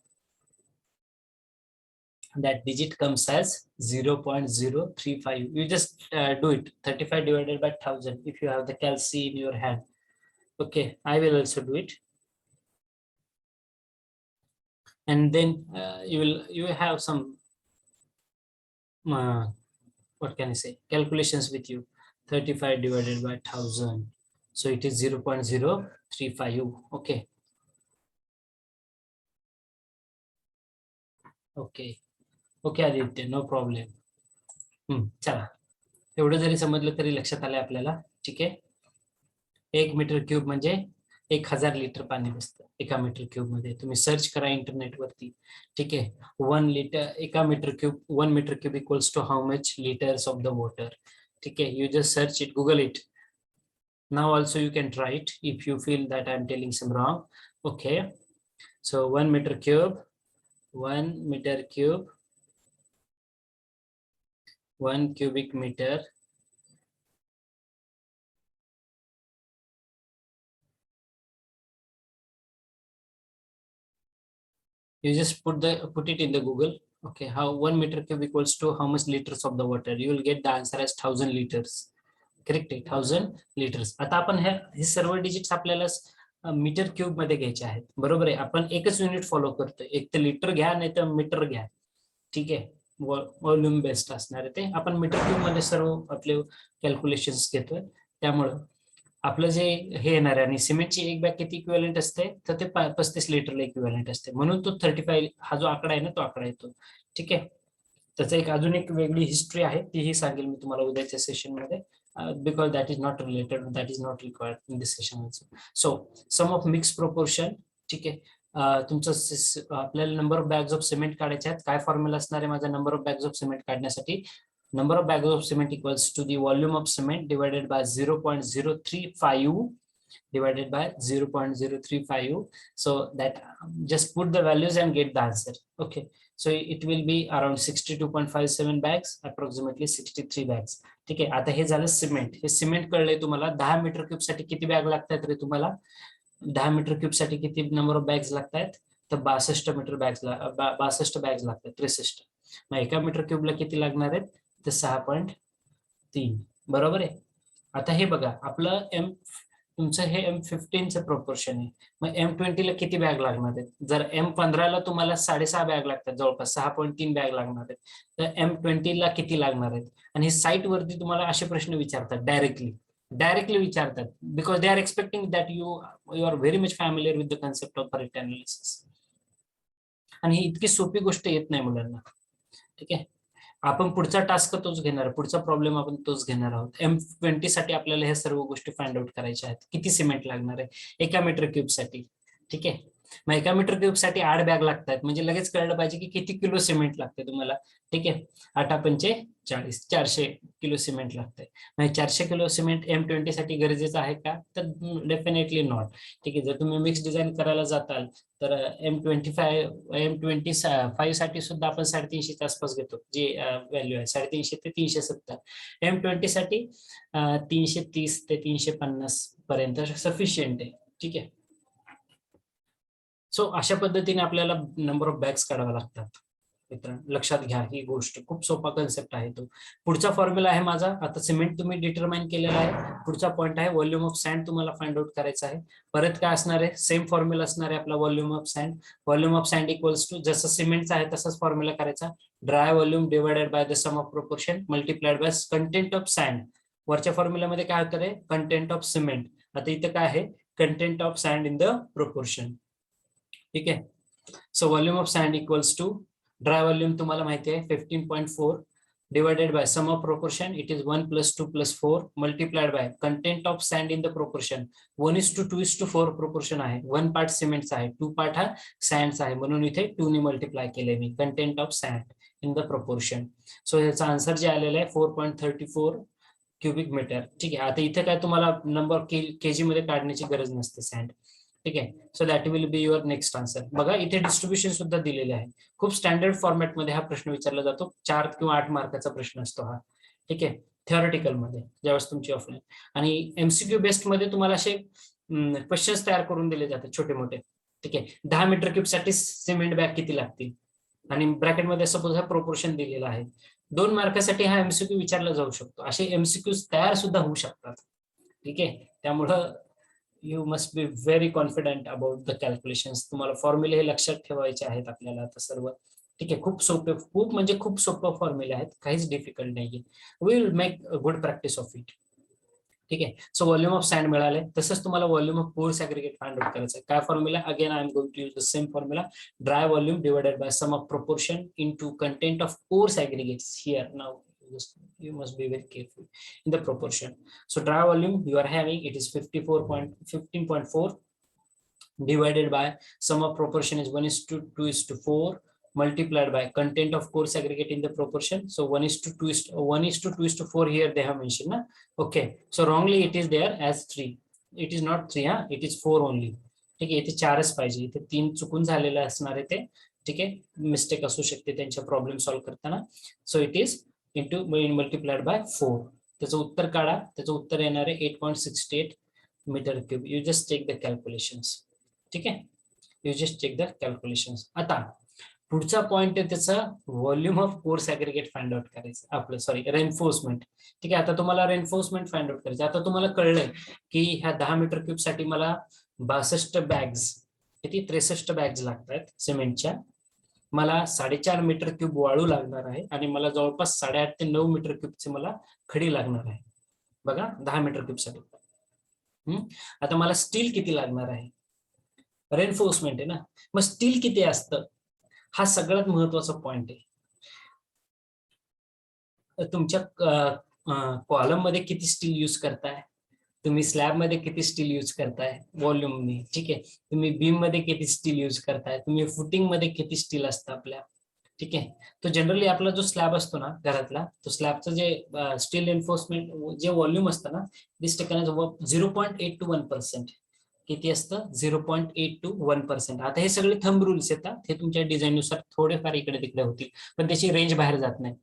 that digit comes as 0.035. You just do it. 35 divided by 1000 if you have the calci in your hand. Okay, I will also do it. And then you have some what can I say, calculations with you. 35 divided by 1000, so it is 0.035. Okay. Okay Aditya, no problem. चला, एवढं जरी समजलं तरी लक्षात आलंय आपल्याला. ठीक आहे. 1 metre cube म्हणजे 1000 लिटर पाणी बसतं एका मीटर क्यूब मध्ये. तुम्ही सर्च करा इंटरनेट वरती. ठीक आहे. 1 लिटर एका metre cube, 1 metre cube equals to how much litres of the water. ठीक आहे. You just search it, Google it. Now also you can try it if you feel that I'm telling some wrong. Okay. So 1 meter cube, 1 cubic meter you just put it in the Google. Okay, how 1 meter cube equals to how much liters of the water? You will get the answer as 1000 liters. Correct आहे, 1000 liters. आता आपण हे सर्व digits आपल्याला metre cube मध्ये घ्यायचे आहेत. बरोबर आहे. आपण एकच युनिट फॉलो करतोय, एक तर लिटर घ्या नाही तर मीटर घ्या. ठीक आहे. व्हॉल्यूम बेस्ड असणार आहे ते. आपण मीटर क्यूब मध्ये सर्व आपले कॅल्क्युलेशन्स घेतोय. त्यामुळं आपलं जे हे येणार आहे, आणि सिमेंटची एक बॅग किती इक्विव्हॅलेंट असते तर ते 35 लिटरला इक्विव्हॅलेंट असते. म्हणून तो 35 हा जो आकडा आहे ना तो आकडा येतो. ठीक आहे. त्याचं एक अजून एक वेगळी हिस्ट्री आहे, तीही सांगेल मी तुम्हाला उद्याच्या सेशन मध्ये, because that is not related, that is not required in this session also. So sum of mixed proportion. ठीक आहे. तुमचं आपल्याला number of bags of cement काढायचे आहेत. काय फॉर्म्युला असणार आहे माझा number of bags of cement काढण्यासाठी? Number of bags of cement equals to the volume of cement divided by 0.035 divided by 0.035. So that just put the values and get the answer. Okay, so it will be around 62.57 bags, approximately 63 bags. ठीक आहे. आता हे झालं cement. हे cement कळलंय तुम्हाला. 10 metre cube साठी किती bag लागतात रे तुम्हाला? 10 मीटर क्यूब साठी किती नंबर ऑफ बॅग्स लागतात? तर 62 मीटर बॅग्स 62 बॅग्स लागतात. 63. मग एका मीटर क्यूबला किती लागणार आहेत? तर 6.3. बरोबर आहे. आता हे बघा, आपलं तुमचं हे M15चं प्रोपोर्शन आहे. मग M20 ला किती बॅग लागणार आहेत? जर M15 ला तुम्हाला 6.5 बॅग लागतात, जवळपास 6.3 बॅग लागणार आहेत, तर M20 ला किती लागणार आहेत? आणि साईट वरती तुम्हाला असे प्रश्न विचारतात, डायरेक्टली विचारतात, because they are expecting that you are very much familiar with the concept of Pareto analysis. आणि ही इतकी सोपी गोष्ट येत नाही मुलांना. ठीक आहे. आपण पुढचा टास्क तोच घेणार, पुढचा प्रॉब्लेम आपण तोच घेणार आहोत. M20 साठी आपल्याला ह्या सर्व गोष्टी फाइंड आउट करायच्या आहेत. किती सिमेंट लागणार आहे एका मीटर क्यूब साठी? ठीक आहे. मग एका मीटर क्यूब साठी 8 बॅग लागतात, म्हणजे लगेच कळलं पाहिजे की किती किलो सिमेंट लागते तुम्हाला. ठीक आहे. 8×5 = 400 किलो सिमेंट लागतंय. मग 400 किलो सिमेंट M20 साठी गरजेचं आहे का? तर डेफिनेटली नॉट. ठीक आहे. जर तुम्ही मिक्स डिझाईन करायला जाताल तर M25 साठी सुद्धा आपण 350च्या आसपास घेतो, जी व्हॅल्यू आहे 350 ते 370. M20 साठी 330 ते 350 पर्यंत सफिशियंट आहे. ठीक आहे. सो अशा पद्धतीने आपल्याला नंबर ऑफ बॅग्स काढाव्या लागतात. मित्रांनो, लक्षात घ्या ही गोष्ट, खूप सोपा कन्सेप्ट आहे तो. पुढचा फॉर्म्युला आहे माझा, आता सिमेंट तुम्ही डिटरमाइन केलेला आहे. पुढचा पॉईंट आहे व्हॉल्यूम ऑफ सँड तुम्हाला फाइंड आउट करायचा आहे. परत काय असणार आहे, सेम फॉर्म्युला असणार आहे आपला volume of sand. Volume of sand equals to, जसं सिमेंटचा आहे तसाच फॉर्म्युला करायचा, dry volume divided by the sum of proportion multiplied by content of sand. वरच्या फॉर्म्युल्यामध्ये काय होतं रे, कंटेंट ऑफ सिमेंट. आता इथे काय आहे, content of sand in the proportion. ठीक आहे. So volume of sand equals to, dry volume तुम्हाला माहिती आहे 15.4 divided by sum of proportion, it is 1 plus 2 plus 4 multiplied by content of sand in the proportion 1:2:4 proportion आहे. 1 part सिमेंटचा आहे, 2 part हा सॅन्डचा आहे, म्हणून इथे 2 ने मल्टिप्लाय केले मी, content of sand in the proportion. So ह्याचा आन्सर जे आलेला आहे 4.34 क्युबिक मीटर. ठीक आहे. आता इथे काय तुम्हाला नंबर केजी मध्ये काढण्याची गरज नसते सॅन्ड. ठीक आहे. So that will be your next answer. बघा इथे डिस्ट्रीब्युशन सुद्धा दिलेले आहे. खूप स्टँडर्ड फॉर्मॅट मध्ये हा प्रश्न विचारला जातो, 4 किंवा 8 मार्काचा प्रश्न असतो हा. ठीक आहे. थिओरिटिकल मध्ये ज्यावेळेस तुमची ऑफलाईन, आणि एमसीक्यू बेस्ड मध्ये तुम्हाला असे क्वेश्चन्स तयार करून दिले जातात छोटे मोठे. ठीक आहे. 10 मीटर क्यूब साठी सिमेंट बॅग किती लागतील, आणि ब्रॅकेटमध्ये सपोज हा प्रोपोर्शन दिलेला आहे. 2 मार्कासाठी हा एमसीक्यू विचारला जाऊ शकतो. असे एमसीक्यू तयार सुद्धा होऊ शकतात. ठीक आहे. त्यामुळं you must be very confident about the calculations. तुम्हाला फॉर्म्युले हे लक्षात ठेवायचे आहेत आपल्याला आता सर्व. ठीक आहे. खूप सोपे, खूप म्हणजे खूप सोपे फॉर्म्युले आहेत, काहीच डिफिकल्ट नाहीये. We will make good practice of it. ठीक आहे. सो व्हॉल्यूम ऑफ सँड मिळाले. तसंच तुम्हाला volume of pores aggregate find out करायचं आहे. काय formula, again I am going to use the same formula, dry volume divided by sum of proportion into content of pores aggregates. Here now you must be very careful in the proportion. So dry volume you are having, it is 15.4 divided by sum of proportion is 1:2:4 multiplied by content of course aggregate in the proportion. So 1:2:4 here they have mentioned na? Okay, so wrongly it is there as 3. It is not 3, it is 4 only. ठीक आहे. इथे 4च पाहिजे, इथे 3 चुकून झालेलं असणार आहे ते. ठीक आहे. मिस्टेक असू शकते त्यांच्या प्रॉब्लेम सॉल्व्ह करताना. So it is into multiplied by 4. त्याचं उत्तर काढा. त्याचं उत्तर येणार आहे 8.68 metre cube. You just take the calculations. ठीक आहे. You just take the calculations. आता पुढचा पॉइंट आहे त्याचा volume of course aggregate find out करायचं आपलं, सॉरी रेन्फोर्समेंट. ठीक आहे. आता तुम्हाला रेन्फोर्समेंट फाइंड आउट करायचं. आता तुम्हाला कळलंय की ह्या 10 मीटर क्यूब साठी मला 62 बॅग्स, किती 63 बॅग्स लागतात सिमेंटच्या. मला 4.5 मीटर क्यूब वाळू लागणार आहे, आणि मला जवळपास 8.5 ते 9 मीटर क्यूबचे मला खडी लागणार आहे. बघा 10 मीटर क्यूब साठी. आता मला स्टील किती लागणार आहे, रेन्फोर्समेंट आहे ना, मग स्टील किती असतं, हा सगळ्यात महत्वाचा पॉइंट आहे. तुमच्या कॉलम मध्ये किती स्टील यूज करताय, तुम्ही स्लॅब मध्ये किती स्टील यूज करताय व्हॉल्यूमने. ठीक आहे. तुम्ही बीम मध्ये किती स्टील यूज करताय, तुम्ही फुटिंग मध्ये किती स्टील असतं आपल्या. ठीक आहे. तो जनरली आपला जो स्लॅब असतो ना घरातला, तो स्लॅबचं जे स्टील एन्फोर्समेंट जे व्हॉल्यूम असतं ना, दिस टेकन 0.8 to 1%. किती असतं, 0.8 to 1%. आता हे सगळे थंब रूल्स येतात, हे तुमच्या डिझाईननुसार थोडेफार इकडे तिकडे होतील, पण त्याची रेंज बाहेर जात नाही.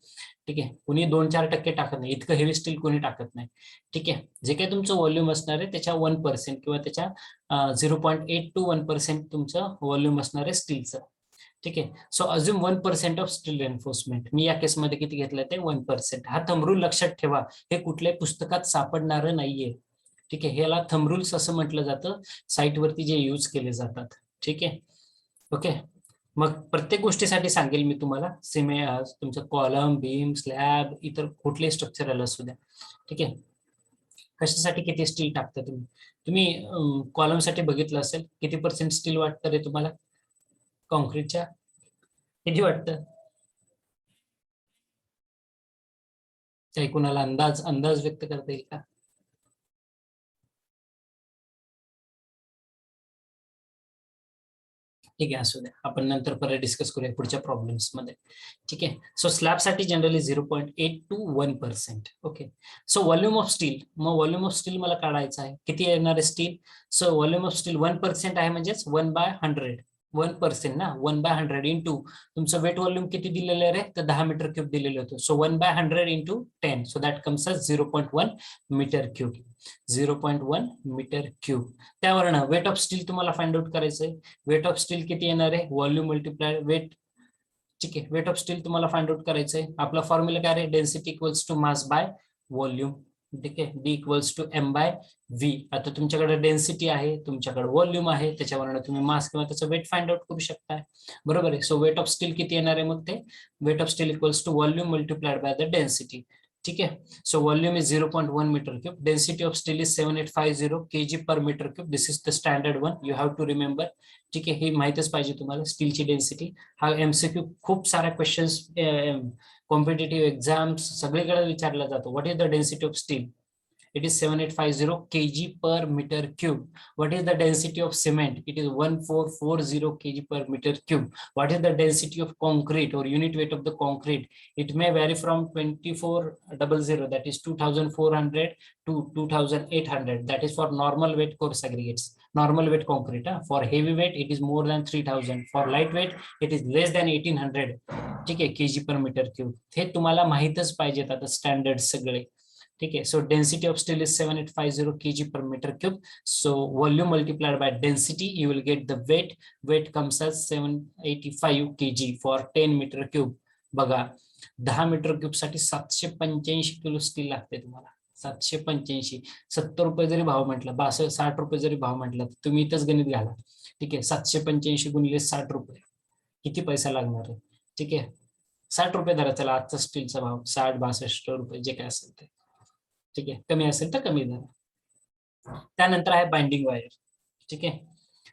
ठीक आहे. कुणी 2-4% टाकत नाही, इतकं हेवी स्टील कोणी टाकत नाही. ठीक आहे. जे काही तुमचं व्हॉल्यूम असणार आहे त्याच्या 1% किंवा त्याच्या 0.8 to 1% तुमचं व्हॉल्यूम असणार आहे स्टीलचं. ठीक आहे. सो अजून 1% ऑफ स्टील एन्फोर्समेंट, मी या केसमध्ये किती घेतलं ते 1%. हा थंब रूल लक्षात ठेवा, हे कुठल्याही पुस्तकात सापडणारं नाहीये. ठीक आहे. ह्याला थंब रूल्स असं म्हटलं जातं, साईटवरती जे यूज केले जातात. ठीक आहे. ओके. मग प्रत्येक गोष्टीसाठी सांगेल मी तुम्हाला, तुमचं कॉलम, बीम, स्लॅब, इतर कुठले स्ट्रक्चरल असू द्या. ठीक आहे. कशासाठी किती स्टील टाकता तुम्ही कॉलमसाठी बघितलं असेल, किती % स्टील वाटतं रे तुम्हाला कॉन्क्रीटच्या, किती वाटतं? काही कुणाला अंदाज व्यक्त करता येईल का? ठीक आहे. असू द्या, आपण नंतर परत डिस्कस करूया पुढच्या प्रॉब्लेम्स मध्ये. ठीक आहे. सो स्लॅब साठी generally 0.8 to 1%. Okay. So volume of steel, mug volume of steel मला काढायचं आहे, किती येणार आहे steel. So volume of steel 1% आहे, म्हणजेच 1/100. 1% ना, 1/100 इंटू तुमचं वेट व्हॉल्यूम किती दिलेलं आहे, तर 10 मीटर क्यूब दिलेलं होतं. So 1/100 into 10, so that comes as 0.1 metre cube. 0.1 metre cube. त्यावरनं वेट ऑफ स्टील तुम्हाला फाइंड आउट करायचंय. वेट ऑफ स्टील किती येणार आहे, व्हॉल्यूम मल्टिप्लाय वेट ठीक आहे. वेट ऑफ स्टील तुम्हाला फाइंड आउट करायचं आहे. आपला फॉर्म्युला काय आहे, density equals to mass by volume. ठीक आहे, D equals to M by V. आता तुमच्याकडे डेन्सिटी आहे, तुमच्याकडे व्हॉल्यूम आहे, त्याच्यावरून तुम्ही मास किंवा त्याचं वेट फाइंड आउट करू शकता. बरोबर आहे. सो वेट ऑफ स्टील किती येणार आहे मग ते, weight of steel equals to volume multiplied by the density. ठीक आहे. So volume is 0.1 metre cube, density of steel is 7850 kg per metre cube. This is the standard one, you have to remember. ठीक आहे, हे माहितच पाहिजे तुम्हाला स्टीलची density. हा MCQ खूप साऱ्या क्वेश्चन्स कॉम्पिटेटिव्ह एक्झाम्स सगळीकडे विचारला जातो. What is the density of steel? It is 7850 kg per meter cube. What is the density of cement? It is 1440 kg per meter cube. What is the density of concrete or unit weight of the concrete? It may vary from 2400, that is 2400 to 2800. That is for normal weight coarse aggregates, normal weight concrete. For heavy weight it is more than 3000. For light weight it is less than 1800. ठीक आहे, kg per meter cube. हे तुम्हाला माहितच पाहिजेत आता standard सगळे. ठीक आहे. So density of steel is 7850 kg per meter cube. So volume multiplied by density, you will get the weight. Weight comes as 785 kg for 10 meter cube. बघा, 10 metre cube साठी 785 kilo steel लागते तुम्हाला. 785. 70 रुपये जरी भाव म्हटला, 60 रुपये जरी भाव म्हटला, तुम्ही इथंच गणित घाला. ठीक आहे, 785 गुणिले 60 रुपये किती पैसा लागणार आहे. ठीक आहे, 60 रुपये धरा चला, आजचा स्टीलचा भाव 60-62 रुपये जे काय असेल ते. ठीक आहे, कमी असेल तर कमी धरा. त्यानंतर आहे बाइंडिंग वायर. ठीक आहे,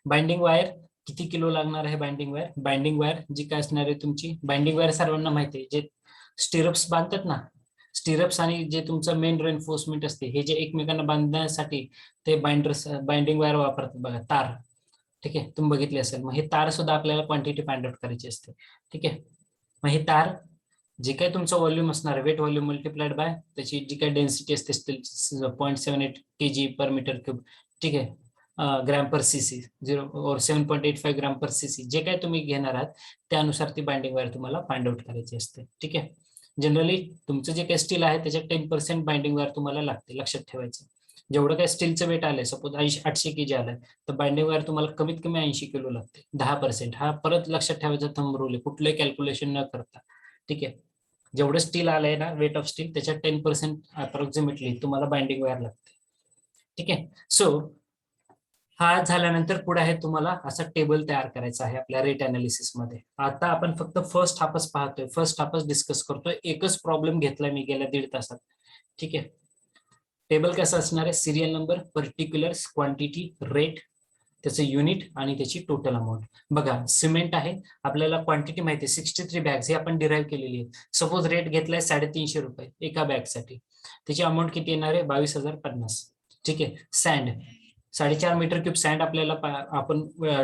बाइंडिंग वायर किती किलो लागणार आहे. बाइंडिंग वायर, बाइंडिंग वायर जी काय असणार आहे तुमची, बाइंडिंग वायर सर्वांना माहिती आहे, जे स्टिरप्स बांधतात ना, स्टिरप्स आणि जे तुमचं मेन रेनफोर्समेंट असते, हे जे एकमेकांना बांधण्यासाठी ते बाइंडिंग वायर वापरतात बघा, तार. ठीक आहे, तुम्ही बघितले असेल. मग हे तार सुद्धा आपल्याला क्वांटिटी फाइंड आउट करायची असते. ठीक आहे, मग हे तार जे काही तुमचं व्हॉल्यूम असणार, वेट व्हॉल्यूम मल्टिप्लाइड बाय त्याची जी काही डेन्सिटी असते 0.78 kg पर मीटर क्यूब. ठीक आहे, gram per CC 7.85 gram per CC, जे काही तुम्ही घेणार आहात त्यानुसार ती बाइंडिंग वायर तुम्हाला फाइंड आउट करायची असते. ठीक आहे, जनरली तुमचं जे काही स्टील आहे त्याच्यात 10% बाइंडिंग वायर तुम्हाला लागते, लक्षात ठेवायचं. जेवढं काही स्टीलचं वेट आलंय, सपोज 800 kg आलंय, तर बाइंडिंग वायर तुम्हाला कमीत कमी 80 किलो लागते. 10%. हा परत लक्षात ठेवायचा थंब रूल आहे, कुठलंही कॅल्क्युलेशन न करता. ठीक आहे, जेवढं स्टील आलंय ना, वेट ऑफ स्टील, त्याच्यात 10% अप्रॉक्सिमेटली तुम्हाला बाइंडिंग वायर लागते. ठीक आहे, सो हा झाल्यानंतर पुढे आहे तुम्हाला असा टेबल तयार करायचा आहे आपल्या रेट अनालिसिस मध्ये. आता आपण फक्त फर्स्ट हाफच पाहतोय, फर्स्ट हाफच डिस्कस करतोय. एकच प्रॉब्लेम घेतलाय मी गेल्या 1.5 तासात. ठीक आहे, टेबल कसं असणार आहे, serial number, particulars, quantity, rate, त्याचं युनिट आणि त्याची टोटल अमाऊंट. बघा, सिमेंट आहे, आपल्याला क्वांटिटी माहिती आहे 63 बॅग्स, ही आपण डिराईव्ह केलेली आहे. सपोज रेट घेतलाय 350 रुपये एका बॅग साठी, त्याची अमाऊंट किती येणार आहे, 22,050. ठीक आहे, सँड 4.5 मीटर क्यूब सँड आपल्याला आपण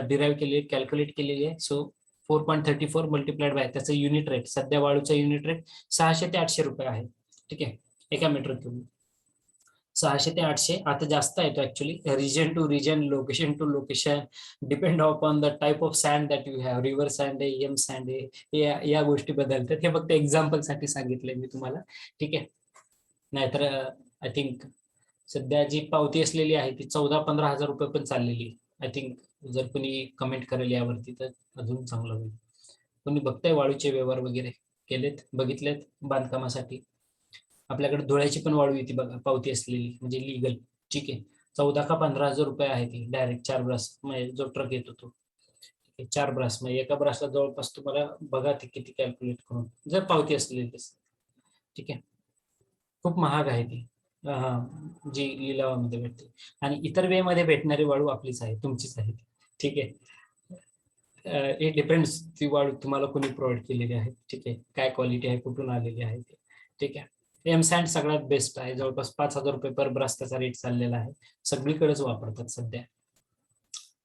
डिराईव्ह केली, कॅल्क्युलेट केलेली आहे. सो 4.34 मल्टिप्लाइड बाय त्याचं युनिट रेट, सध्या वाळूचा युनिट रेट 600 ते 800 रुपये आहे. ठीक आहे, एका मीटर क्यूब 600 ते 800. आता जास्त येतो actually, region to region, location to location, depend upon the type of sand that you have. River sand आहे, एम सँड आहे, या गोष्टी बदलतात. हे फक्त एक्झाम्पल साठी सांगितलंय मी तुम्हाला. ठीक आहे, नाहीतर आय थिंक सध्या जी पावती असलेली आहे ती 14-15 हजार रुपये पण चाललेली. आय थिंक जर कोणी कमेंट करेल यावरती तर अजून चांगलं होईल. कोणी बघताय वाळूचे व्यवहार वगैरे केलेत, बघितलेत बांधकामासाठी. आपल्याकडे धुळ्याची पण वाळू येते बघा, पावती असलेली, म्हणजे लिगल. ठीक आहे, 14 का 15 हजार रुपये आहे ती, डायरेक्ट 4 ब्रास म्हणजे जो ट्रक येतो तो. 4 ब्रास म्हणजे एका ब्रासला जवळपास तुम्हाला बघा ते किती कॅल्क्युलेट करून, जर पावती असलेली. ठीक आहे, खूप महाग आहे ती, जी लिलावामध्ये भेटते. आणि इतर वे मध्ये भेटणारी वाळू आपलीच आहे, तुमचीच आहे. ठीक आहे, इट डिपेंड्स ती वाळू तुम्हाला कोणी प्रोव्हाइड केलेली आहे. ठीक आहे, काय क्वालिटी आहे, कुठून आलेली आहे ते. ठीक आहे, एम सँड सगळ्यात बेस्ट आहे, जवळपास 5,000 रुपये पर ब्रास त्याचा रेट चाललेला आहे, सगळीकडेच वापरतात सध्या.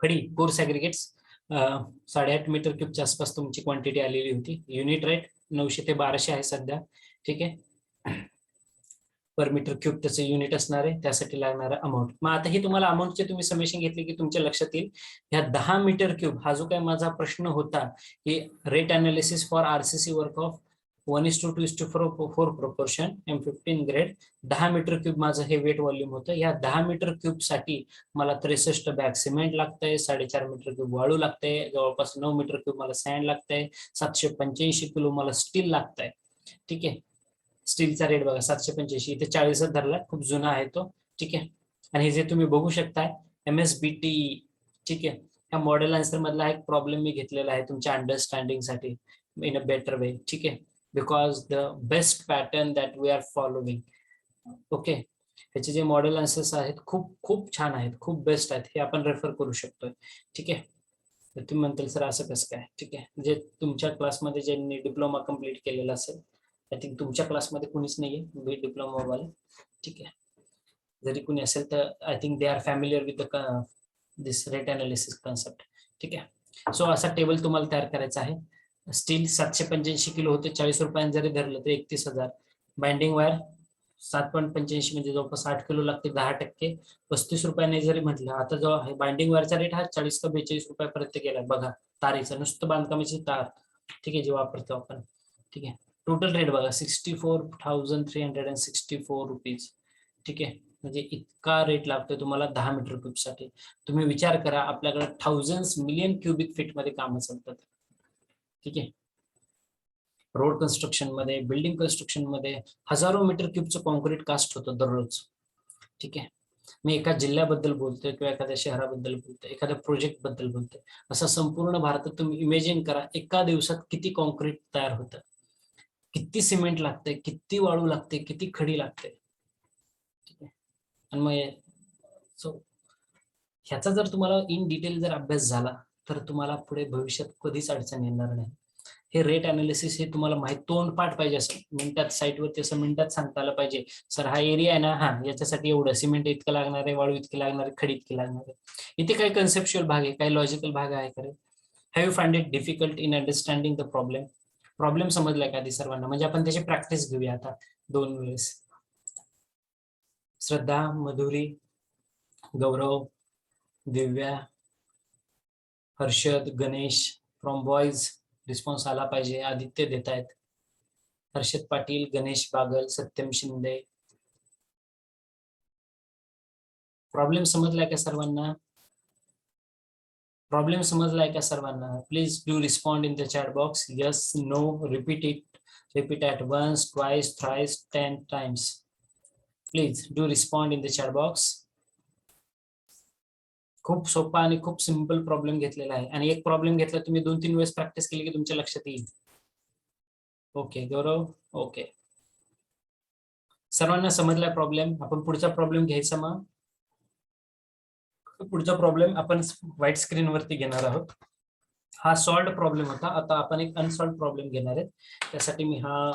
खडी कोर्स ॲग्रिगेट्स 8.5 मीटर क्यूबच्या आसपास तुमची क्वांटिटी आलेली होती. युनिट रेट 900 ते 1200 आहे सध्या. ठीक आहे, पर मीटर क्यूब त्याचं युनिट असणार आहे, त्यासाठी लागणारा अमाऊंट. मग आता ही तुम्हाला अमाऊंटचे तुम्ही समेशन घेतले की तुमच्या लक्षात येईल. ह्या 10 मीटर क्यूब हा जो काय माझा प्रश्न होता की rate analysis for RCC work of 1:2:4 proportion M15 grade 10 metre cube माझं हे वेट व्हॉल्यूम होतं. या 10 मीटर क्यूब साठी मला 63 बॅग सिमेंट लागतंय, 4.5 मीटर क्यूब वाळू लागतंय, जवळपास 9 मीटर क्यूब मला सँड लागतंय, 785 किलो मला स्टील लागतंय. ठीक आहे, स्टीलचा रेट बघा 785, इथे 40च धरला, खूप जुना आहे तो. ठीक आहे, आणि हे जे तुम्ही बघू शकताय MSBT. ठीक आहे, ह्या मॉडेल आन्सर मधला एक प्रॉब्लेम मी घेतलेला आहे तुमच्या अंडरस्टँडिंग साठी इन अ बेटर वे. ठीक आहे, because the best pattern that we are following. Okay, ह्याचे जे मॉडेल आन्सर्स आहेत खूप खूप छान आहेत, खूप बेस्ट आहेत, हे आपण रेफर करू शकतोय. ठीक आहे, तर तुम्ही म्हणताल सर असं कसं काय. ठीक आहे, जे तुमच्या क्लासमध्ये ज्यांनी डिप्लोमा कम्प्लीट केलेला असेल, आय थिंक तुमच्या क्लासमध्ये कुणीच नाहीये बी डिप्लोमा वाले. ठीक आहे, जरी कुणी असेल तर I think they are familiar with this rate analysis concept. ठीक आहे, सो असा टेबल तुम्हाला तयार करायचा आहे. स्टील 785 किलो होते, 40 रुपयांनी जरी धरलं तर 31,000. बाइंडिंग वायर 7.85 म्हणजे जवळपास 8 किलो लागते, 10%. 35 रुपयाने जरी म्हटलं, आता जो बाइंडिंग वायरचा रेट हा 40 का 42 रुपयापर्यंत गेला बघा. तारेचं नुसतं बांधकामाची तार, ठीक आहे, जे वापरतो आपण. ठीक आहे, टोटल रेट बघा 64,364 रुपीज. ठीक आहे, म्हणजे इतका रेट लागतोय तुम्हाला 10 मीटर क्यूब साठी. तुम्ही विचार करा, आपल्याकडे थाउजंड मिलियन क्युबिक फीट मध्ये कामं चालतात. ठीक आहे, रोड कन्स्ट्रक्शन मध्ये, बिल्डिंग कन्स्ट्रक्शन मध्ये हजारो मीटर क्यूबचं कॉन्क्रीट कास्ट होतं दररोज. ठीक आहे, मी एका जिल्ह्याबद्दल बोलतोय किंवा एखाद्या शहराबद्दल बोलतोय, एखाद्या प्रोजेक्ट बद्दल बोलतोय. असं संपूर्ण भारतात तुम्ही इमेजिन करा, एका दिवसात किती कॉन्क्रीट तयार होतं, किती सिमेंट लागतंय, किती वाळू लागते, किती खडी लागते. ठीक आहे, आणि मग सो ह्याचा जर तुम्हाला इन डिटेल जर अभ्यास झाला तर तुम्हाला पुढे भविष्यात कधीच अडचण येणार नाही. हे रेट अनालिसिस हे तुम्हाला माहित, तोंडपाठ पाहिजे असं मिनिटात, साईटवरती असं मिनिटात सांगता आलं पाहिजे. सर हा एरिया आहे ना, हा याच्यासाठी एवढं सिमेंट इतकं लागणार आहे, वाळू इतकी लागणार आहे, खडी इतकी लागणार आहे. इथे काही कन्सेप्च्युअल भाग आहे, काही लॉजिकल भाग आहे का? Have you find it difficult in understanding the problem? Problem समजलाय का आधी सर्वांना? म्हणजे आपण त्याची प्रॅक्टिस घेऊया आता 2 वेळेस. Shraddha, Madhuri, Gaurav, Divya, Harshad, Ganesh from boys response आला पाहिजे. आदित्य देत आहेत, हर्षद पाटील, गणेश बागल, सत्यम शिंदे. प्रॉब्लेम समजलाय का सर्वांना? प्रॉब्लेम समजलाय का सर्वांना? Please do respond in the chat box. Yes, no, repeat it, repeat at once, twice, thrice, 10 times. Please do respond in the chat box. खूप सोपा आणि खूप सिंपल प्रॉब्लेम घेतलेला आहे, आणि एक प्रॉब्लेम घेतला तुम्ही 2-3 वेळेस प्रॅक्टिस केली की तुमच्या लक्षात येईल. ओके गौरव, ओके, सर्वांना समजला प्रॉब्लेम? आपण पुढचा प्रॉब्लेम घ्यायचा. मग पुढचा प्रॉब्लेम आपण व्हाईट स्क्रीन वरती घेणार आहोत. हा सॉल्व्ड प्रॉब्लेम होता, आता आपण एक अनसॉल्व्ड प्रॉब्लेम घेणार आहे. त्यासाठी मी हा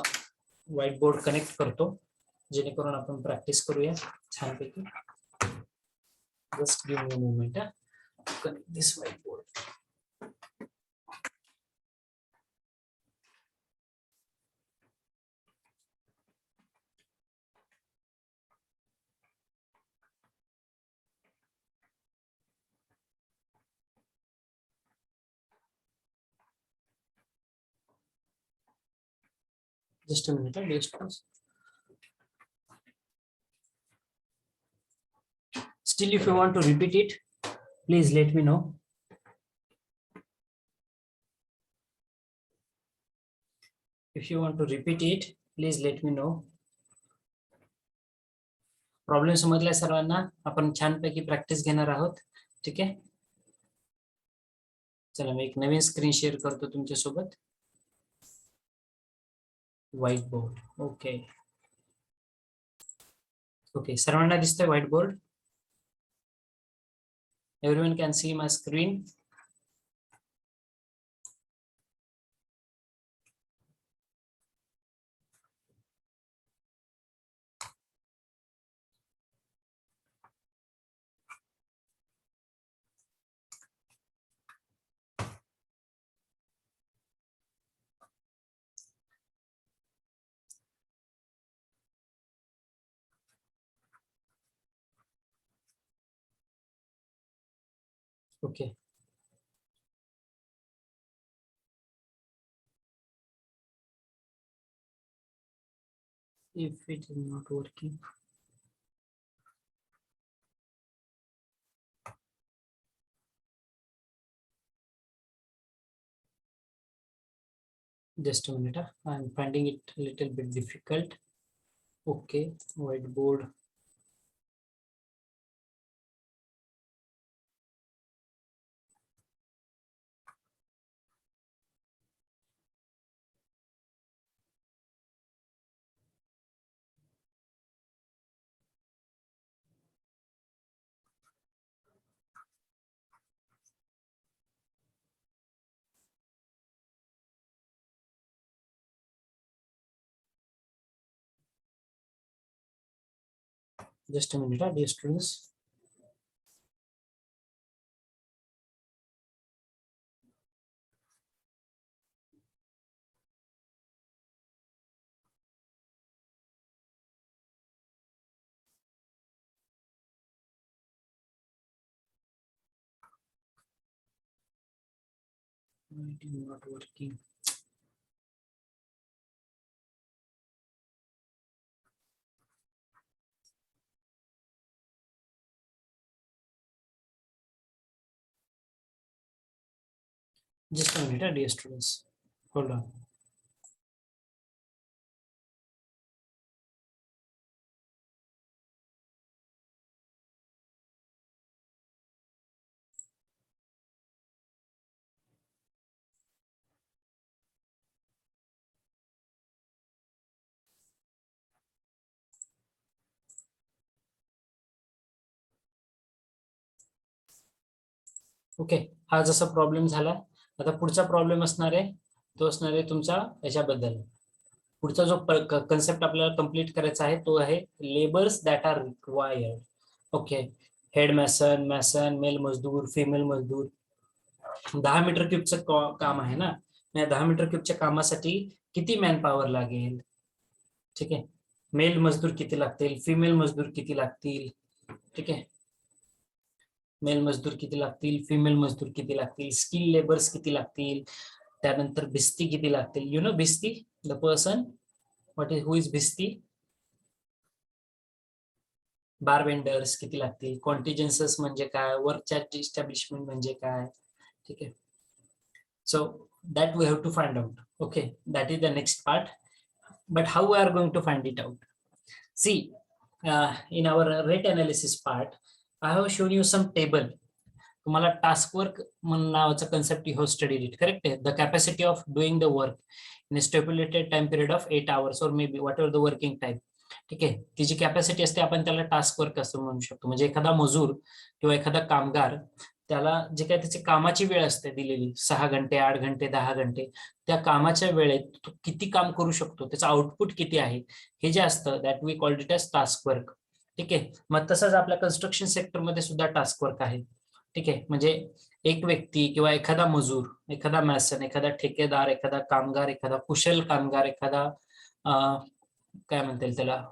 व्हाईट बोर्ड कनेक्ट करतो, जेणेकरून आपण प्रॅक्टिस करूया छानपैकी. Just give me a moment. Connect this white board. Just a minute, just pause. Still, if you want to repeat it, please let me know. If you want to repeat it, please let me know. Problem समजलाय सर्वांना? आपण छानपैकी practice घेणार आहोत. ठीक आहे, चला मी एक नवीन स्क्रीन शेअर करतो तुमच्या सोबत. White board. ओके ओके, सर्वांना दिसतोय white board? Everyone can see my screen? Okay, if it is not working. Just a minute. I'm finding it a little bit difficult. Okay, whiteboard. Just a minute, dear students. It is not working. Just a minute, dear students. Hold on. Okay, हा जसा problem झाला, आता पुढचा problem असणार आहे तो असणार आहे तुमचा याच्याबद्दल. पुढचा जो कन्सेप्ट आपल्याला कंप्लीट करायचा आहे तो आहे labours that are required. Okay, head mason, mason, male मजदूर, फिमेल मजदूर. 10 मीटर क्यूबचं काम आहे ना, या 10 मीटर क्यूबच्या कामासाठी किती मॅन पॉवर लागेल? ठीक आहे, मेल मजदूर किती लागतील, फिमेल मजदूर किती लागतील? ठीक आहे, मेल मजदूर किती लागतील, फिमेल मजदूर किती लागतील, स्किल लेबर्स किती लागतील, त्यानंतर भिस्ती किती लागतील. You know bhisti, the person what is who is bhisti? Bar benders किती लागतील, कॉन्टिजेन्सेस म्हणजे काय, वर्क चार्ज इस्टॅब्लिशमेंट म्हणजे काय. ठीक आहे, so that we have to find out. Okay, that is the next part, but how we are going to find it out? See, in our rate analysis part I have shown you some table. तुम्हाला task work नावाचा concept हो study it. Correct आहे, the capacity of doing the work in stipulated time period of 8 hours और may be whatever the working time. ठीक आहे, ती जी capacity असते आपण त्याला टास्क वर्क असं म्हणू शकतो. म्हणजे एखादा मजूर किंवा एखादा कामगार, त्याला जे काय त्याची कामाची वेळ असते दिलेली 6 घंटे, 8 घंटे, 10 घंटे, त्या कामाच्या वेळेत तो किती काम करू शकतो, त्याचं आउटपुट किती आहे, हे जे असतं that we called it as task work. ठीक आहे, मग तसंच आपल्या कन्स्ट्रक्शन सेक्टरमध्ये सुद्धा टास्क वर्क आहे. ठीक आहे, म्हणजे एक व्यक्ती किंवा एखादा मजूर, एखादा मॅसन, एखादा ठेकेदार, एखादा कामगार, एखादा कुशल कामगार, एखादा काय म्हणता येईल त्याला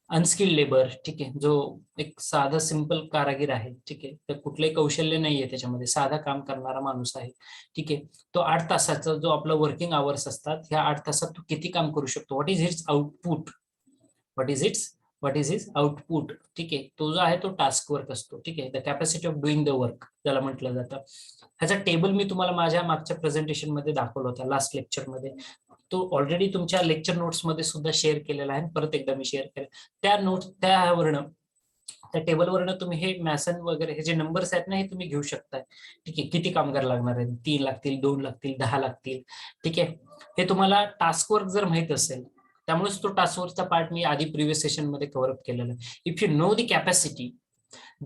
अनस्किल्ड लेबर. ठीक आहे, जो एक साधा सिंपल कारागीर आहे. ठीक आहे, तर कुठलंही कौशल्य नाहीये त्याच्यामध्ये, साधा काम करणारा माणूस आहे. ठीक आहे, तो 8 तासाचा जो आपला वर्किंग आवर्स असतात, ह्या 8 तासात तो किती काम करू शकतो, what is it's output, what is is output. ठीक आहे, तो जो आहे तो टास्क वर्क असतो. ठीक आहे, the capacity of doing the work ज्याला म्हटलं जातं. ह्याचा टेबल मी तुम्हाला माझ्या मागच्या प्रेझेंटेशन मध्ये दाखवला होता, लास्ट लेक्चरमध्ये. तो ऑलरेडी तुमच्या लेक्चर नोट्स मध्ये सुद्धा शेअर केलेला आहे, परत एकदा मी शेअर केला. त्या नोट्स त्यावरनं, त्या टेबलवरनं तुम्ही हे मॅसन वगैरे हे जे नंबर्स आहेत ना, हे तुम्ही घेऊ शकताय. ठीक आहे, किती कामगार लागणार आहेत, 3 लागतील, 2 लागतील, 10 लागतील. ठीक आहे, हे तुम्हाला टास्क वर्क जर माहित असेल, त्यामुळेच तो टास्क वर्कचा पार्ट मी आधी प्रिव्हियस सेशन मध्ये कव्हर अप केलेला आहे. If you know the capacity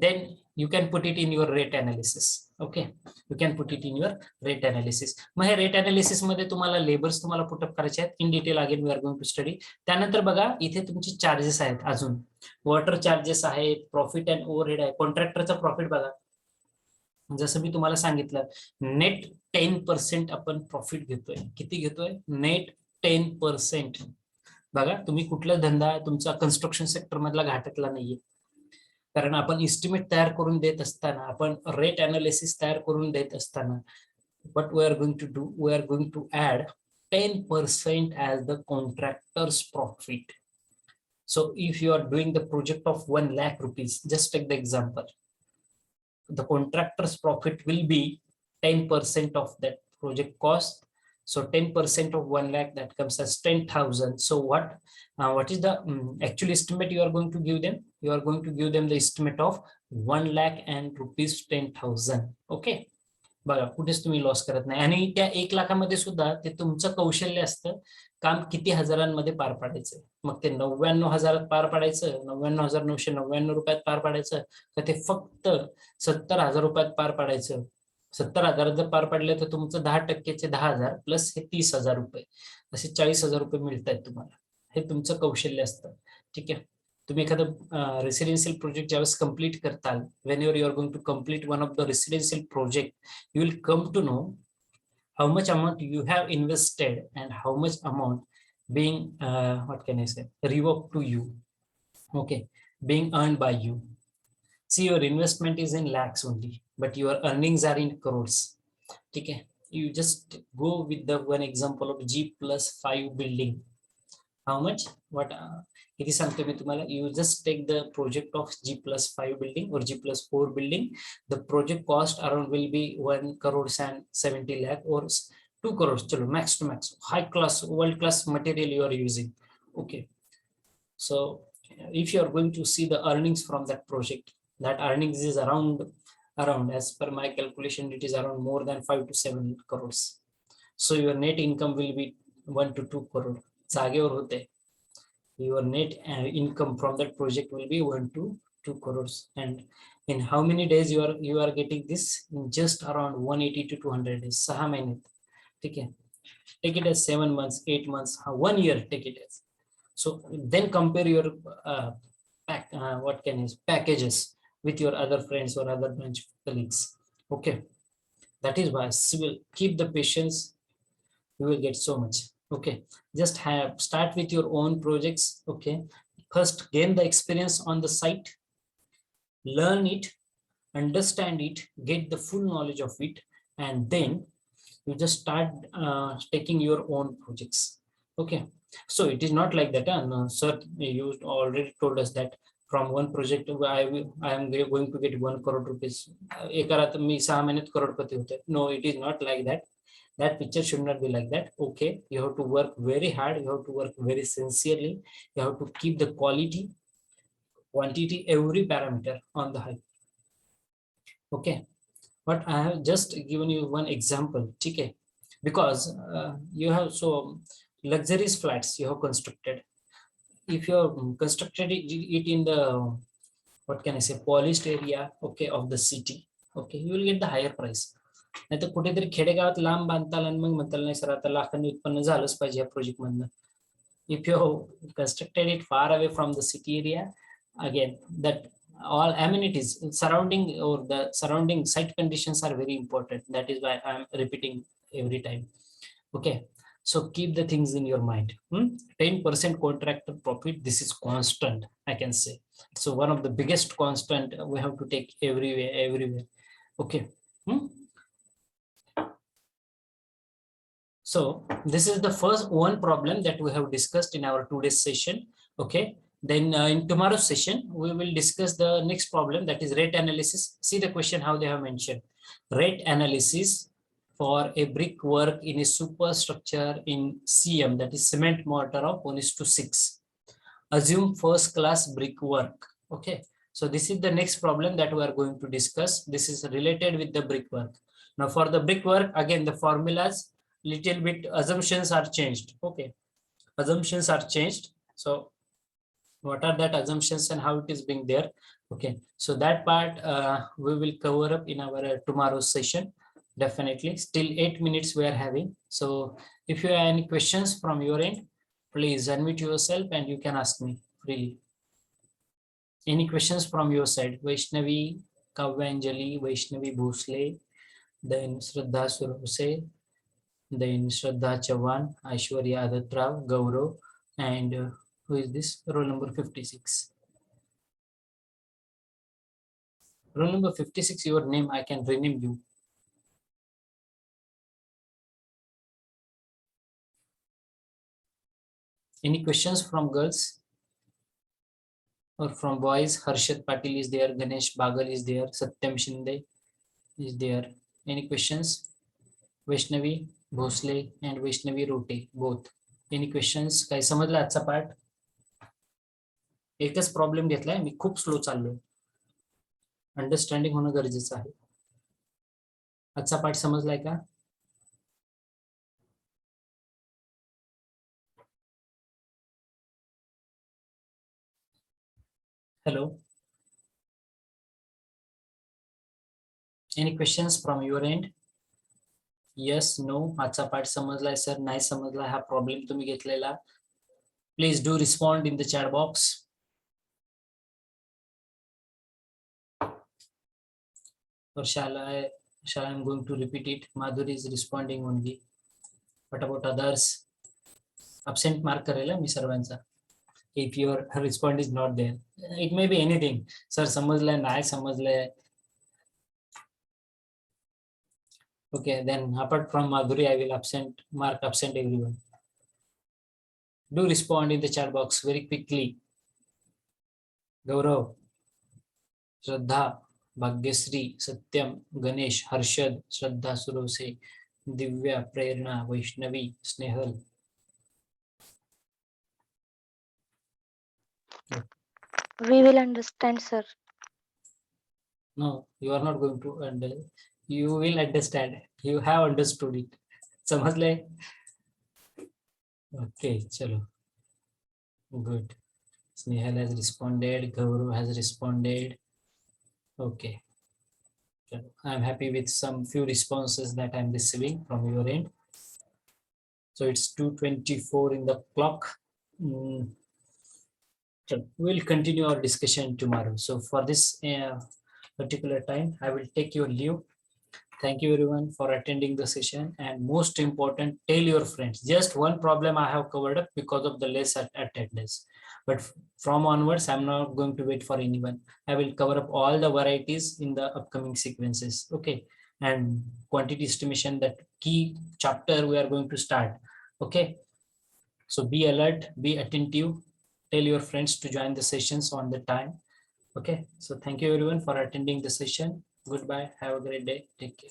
then you can put it in your rate analysis. Okay, you can put it in your rate analysis. मग हे रेट अनालिसिस मध्ये तुम्हाला labours तुम्हाला put up करायचे आहेत in detail. Again we are going to study. त्यानंतर बघा इथे तुमचे चार्जेस आहेत, अजून वॉटर चार्जेस आहेत, प्रॉफिट अँड ओव्हरहेड आहे. कॉन्ट्रॅक्टरचा प्रॉफिट बघा, जसं मी तुम्हाला सांगितलं, नेट 10% आपण प्रॉफिट घेतोय. किती घेतोय? नेट 10%. बघा, तुम्ही कुठला धंदा तुमचा कन्स्ट्रक्शन सेक्टर मधला घाटातला नाहीये, कारण आपण इस्टिमेट तयार करून देत असताना, आपण रेट अनालिसिस तयार करून देत असताना, what we are going to do, we are going to add 10% as the contractor's profit. So if you are doing the project of 1 lakh rupees, just take the example, the contractor's profit will be 10% of that project cost. So 10% of 1 lakh, that comes as 10,000. So what is the actual estimate you are going to give them? You are going to give them the estimate of 1 lakh and rupees 10,000. Okay. बघा कुठेच तुम्ही loss करत नाही. आणि त्या 1 लाखामध्ये सुद्धा ते तुमचं कौशल्य असतं, काम किती हजारांमध्ये पार पाडायचं. मग ते 99,000 पार पाडायचं, 99,999 रुपयात पार पाडायचं, तर ते फक्त 70,000 रुपयात पार पाडायचं. 70,000 जर पार पाडले तर तुमचं 10%चे 10,000 प्लस हे 30,000 रुपये, असे 40,000 रुपये मिळत आहेत तुम्हाला. हे तुमचं कौशल्य असतं. ठीक आहे. तुम्ही एखादं रेसिडेन्शियल प्रोजेक्ट ज्यावेळेस कम्प्लीट करताल, whenever you are going to complete one of the residential project, you will come to know how much amount you have invested and how much amount being what can I say, revoked to you. Okay, being earned by you. See, your investment is in lakhs only, but your earnings are in crores. Okay, you just go with the one example of G+5 building. How much? What? किती सांगतो मी तुम्हाला. You just take the project of G+5 building or G+4 building. The project cost around will be 1 crore and 70 lakh or 2 crores. Chalo, max to max. High class, world class material you are using. Okay. So if you are going to see the earnings from that project, that earnings is around as per my calculation, it is around more than 5 to 7 crores. So your net income will be 1 to 2 crore. जागेवर होते. Your net income from that project will be 1 to 2 crores. And in how many days you are getting this? In just around 180 to 200 days. 6 महिने. ठीक है. Take it as 7 months, 8 months, 1 year. Take it as. So then compare your what can is packages with your other friends or other branch colleagues. Okay, that is why keep the patience. You will get so much. Okay, just start with your own projects. Okay, first gain the experience on the site, learn it, understand it, get the full knowledge of it, and then you just start taking your own projects. Okay, so it is not like that. Sir, you already told us that from one project I am going to get 1 crore rupees. एकात मी 6 महिन्यात करोडपती होते. No, it is not like that. That picture should not be like that. Okay, you have to work very hard, you have to work very sincerely, you have to keep the quality, quantity, every parameter on the high. Okay, but I have just given you one example. Okay, because you have so luxurious flats you have constructed. If you have constructed it in the what can I say, polished area, okay, of the city, okay, you will get the higher price. नाही तर कुठेतरी खेडेगावात लांब बांधताल आणि मग म्हणताल नाही sir आता लाखांनी उत्पन्न झालंच पाहिजे या प्रोजेक्ट मधनं. If you have constructed it far away from the city area, again that all amenities surrounding or the surrounding site conditions are very important. That is why I am repeating every time. Okay, so keep the things in your mind. 10% contractor profit, this is constant, I can say. So one of the biggest constant we have to take everywhere. Okay. So this is the first one problem that we have discussed in our today's session. Okay, then in tomorrow's session we will discuss the next problem, that is rate analysis. See the question how they have mentioned. Rate analysis for a brick work in a superstructure in CM, that is cement mortar of 1:6. Assume first class brick work. Okay, so this is the next problem that we are going to discuss. This is related with the brickwork. Now for the brickwork, again the formulas, little bit assumptions are changed. Okay, assumptions are changed. So what are that assumptions and how it is being there? Okay, so that part we will cover up in our tomorrow's session. Definitely. Still 8 minutes we are having. So if you have any questions from your end, please unmute yourself and you can ask me freely. Any questions from your side? Vaishnavi Kavyanjali, Vaishnavi Bhosle, then Shraddha Suruse, then Shraddha Chavan, Aishwarya Adatrao, Gaurav, and who is this? Roll number 56. Roll number 56, your name, I can rename you. Any questions from girls? Or from boys, Harshad Patil is there, Ganesh Bagal is there, Satyam Shinde is there. Any questions? Vaishnavi Bhosle and Vaishnavi Rote, both. Any questions? काही समजला आजचा part? एकच problem घेतलाय मी, खूप slow चाललोय. Understanding होणं गरजेचं आहे. आजचा पार्ट समजलाय का? Hello, any questions from your end? Yes, no, आजचा पार्ट समजलाय सर, नाही समजलाय, हा प्रॉब्लेम तुम्ही घेतलेला, please do respond in the chat box. Or shall I'm going to repeat it? Madhuri is responding only. What about others? Absent mark करेला मी सर्वांचा. If your response is not there, it may be anything. Sir समजलंय, नाही समजलंय. Okay, then apart from Madhuri, I will mark absent everyone. Do respond in the chat box very quickly. Gaurav, Shraddha, Bhagyasri, Satyam, Ganesh, Harshad, Shraddha Surose, Divya, Prerna, Vaishnavi, Snehal. We will understand, sir. No, you are not going to understand. You will understand. You have understood it. समझले? Okay, chalo. Good. Snehal has responded. Gaurav has responded. Okay. I am happy with some few responses that I am receiving from your end. So it's 2:24 in the clock. We'll continue our discussion tomorrow. So for this particular time, I will take your leave. Thank you everyone for attending the session, and most important, tell your friends. Just one problem I have covered up because of the less attendance, but from onwards I'm not going to wait for anyone. I will cover up all the varieties in the upcoming sequences. Okay, and quantity estimation, that key chapter we are going to start. Okay, so be alert, be attentive, tell your friends to join the sessions on the time. Okay, so thank you everyone for attending the session. Goodbye, have a great day, take care.